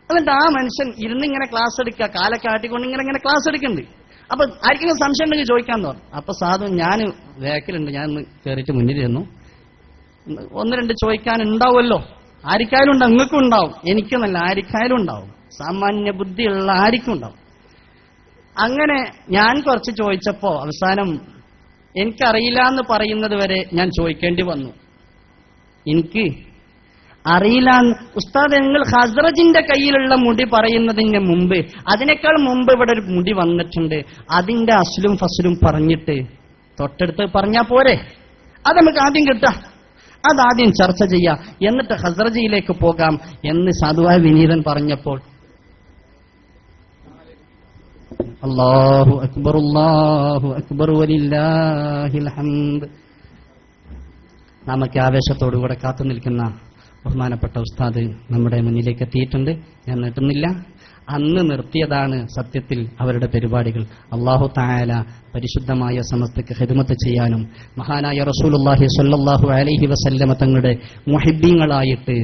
എന്നിട്ട് ആ മനുഷ്യൻ ഇരുന്നിങ്ങനെ ക്ലാസ് എടുക്കുക, കാലൊക്കെ ആട്ടിക്കൊണ്ട് ഇങ്ങനെ ക്ലാസ് എടുക്കുന്നുണ്ട്. അപ്പൊ ആർക്കെങ്കിലും സംശയം ഉണ്ടെങ്കിൽ ചോദിക്കാന്ന് പറഞ്ഞു. അപ്പൊ സാധു ഞാൻ വേക്കിലുണ്ട്, ഞാൻ ഒന്ന് കയറിയിട്ട് മുന്നിലിരുന്നു. ഒന്ന് രണ്ട് ചോദിക്കാനുണ്ടാവുമല്ലോ, ആരിക്കായാലും ഉണ്ടാവും, നിങ്ങൾക്കും ഉണ്ടാവും, എനിക്കെന്നല്ല ആരിക്കായാലും ഉണ്ടാവും, സാമാന്യ ബുദ്ധിയുള്ള ആർക്കും ഉണ്ടാവും. അങ്ങനെ ഞാൻ കുറച്ച് ചോദിച്ചപ്പോ അവസാനം എനിക്കറിയില്ല എന്ന് പറയുന്നത് വരെ ഞാൻ ചോദിക്കേണ്ടി വന്നു. എനിക്ക് അറിയില്ല. ഉസ്താദ്, നിങ്ങൾ ഖസ്റജിന്റെ കയ്യിലുള്ള മുടി പറയുന്നതിന് മുമ്പ്, അതിനേക്കാൾ മുമ്പ് ഇവിടെ ഒരു മുടി വന്നിട്ടുണ്ട്, അതിന്റെ അസ്ലും ഫസ്ലും പറഞ്ഞിട്ട് തൊട്ടടുത്ത് പറഞ്ഞാ പോരെ? അത് നമുക്ക് ആദ്യം കിട്ടാം, അതാദ്യം ചർച്ച ചെയ്യാം, എന്നിട്ട് ഖസ്റജിയിലേക്ക് പോകാം എന്ന് സാധുവായ വിനീതൻ പറഞ്ഞപ്പോൾ അല്ലാഹു അക്ബർ വലില്ലാഹിൽ ഹംദ്. നമുക്ക് ആവേശത്തോടുകൂടെ കാത്തു നിൽക്കുന്ന ബഹുമാനപ്പെട്ട ഉസ്താദ് നമ്മുടെ മുന്നിലേക്ക് എത്തിയിട്ടുണ്ട്. ഞാൻ നീട്ടുന്നില്ല. അന്ന് നിർത്തിയതാണ് സത്യത്തിൽ അവരുടെ പരിപാടികൾ. അല്ലാഹു തആല പരിശുദ്ധമായ സമസ്തക്ക് ഖിദ്മത്ത് ചെയ്യാനും മഹാനായ റസൂലുള്ളാഹി സ്വല്ലല്ലാഹു അലൈഹി വസല്ലമ തങ്ങളുടെ മുഹിബ്ബീങ്ങളായിട്ട്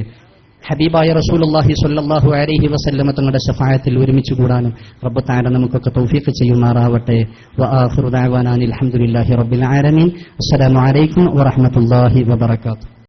ഹബീബായ റസൂലുള്ളാഹി സ്വല്ലല്ലാഹു അലൈഹി വസല്ലമ തങ്ങളുടെ ശഫാഅത്തിൽ ഒരുമിച്ച് കൂടാനും റബ്ബ് തആല നമുക്കൊക്കെ തൗഫീഖ് ചെയ്യുമാറാവട്ടെ. വആഖിറു ദഅവാനാ അൽഹംദുലില്ലാഹി റബ്ബിൽ ആലമീൻ. അസ്സലാമു അലൈക്കും വറഹ്മത്തുള്ളാഹി വബറകാതുഹു.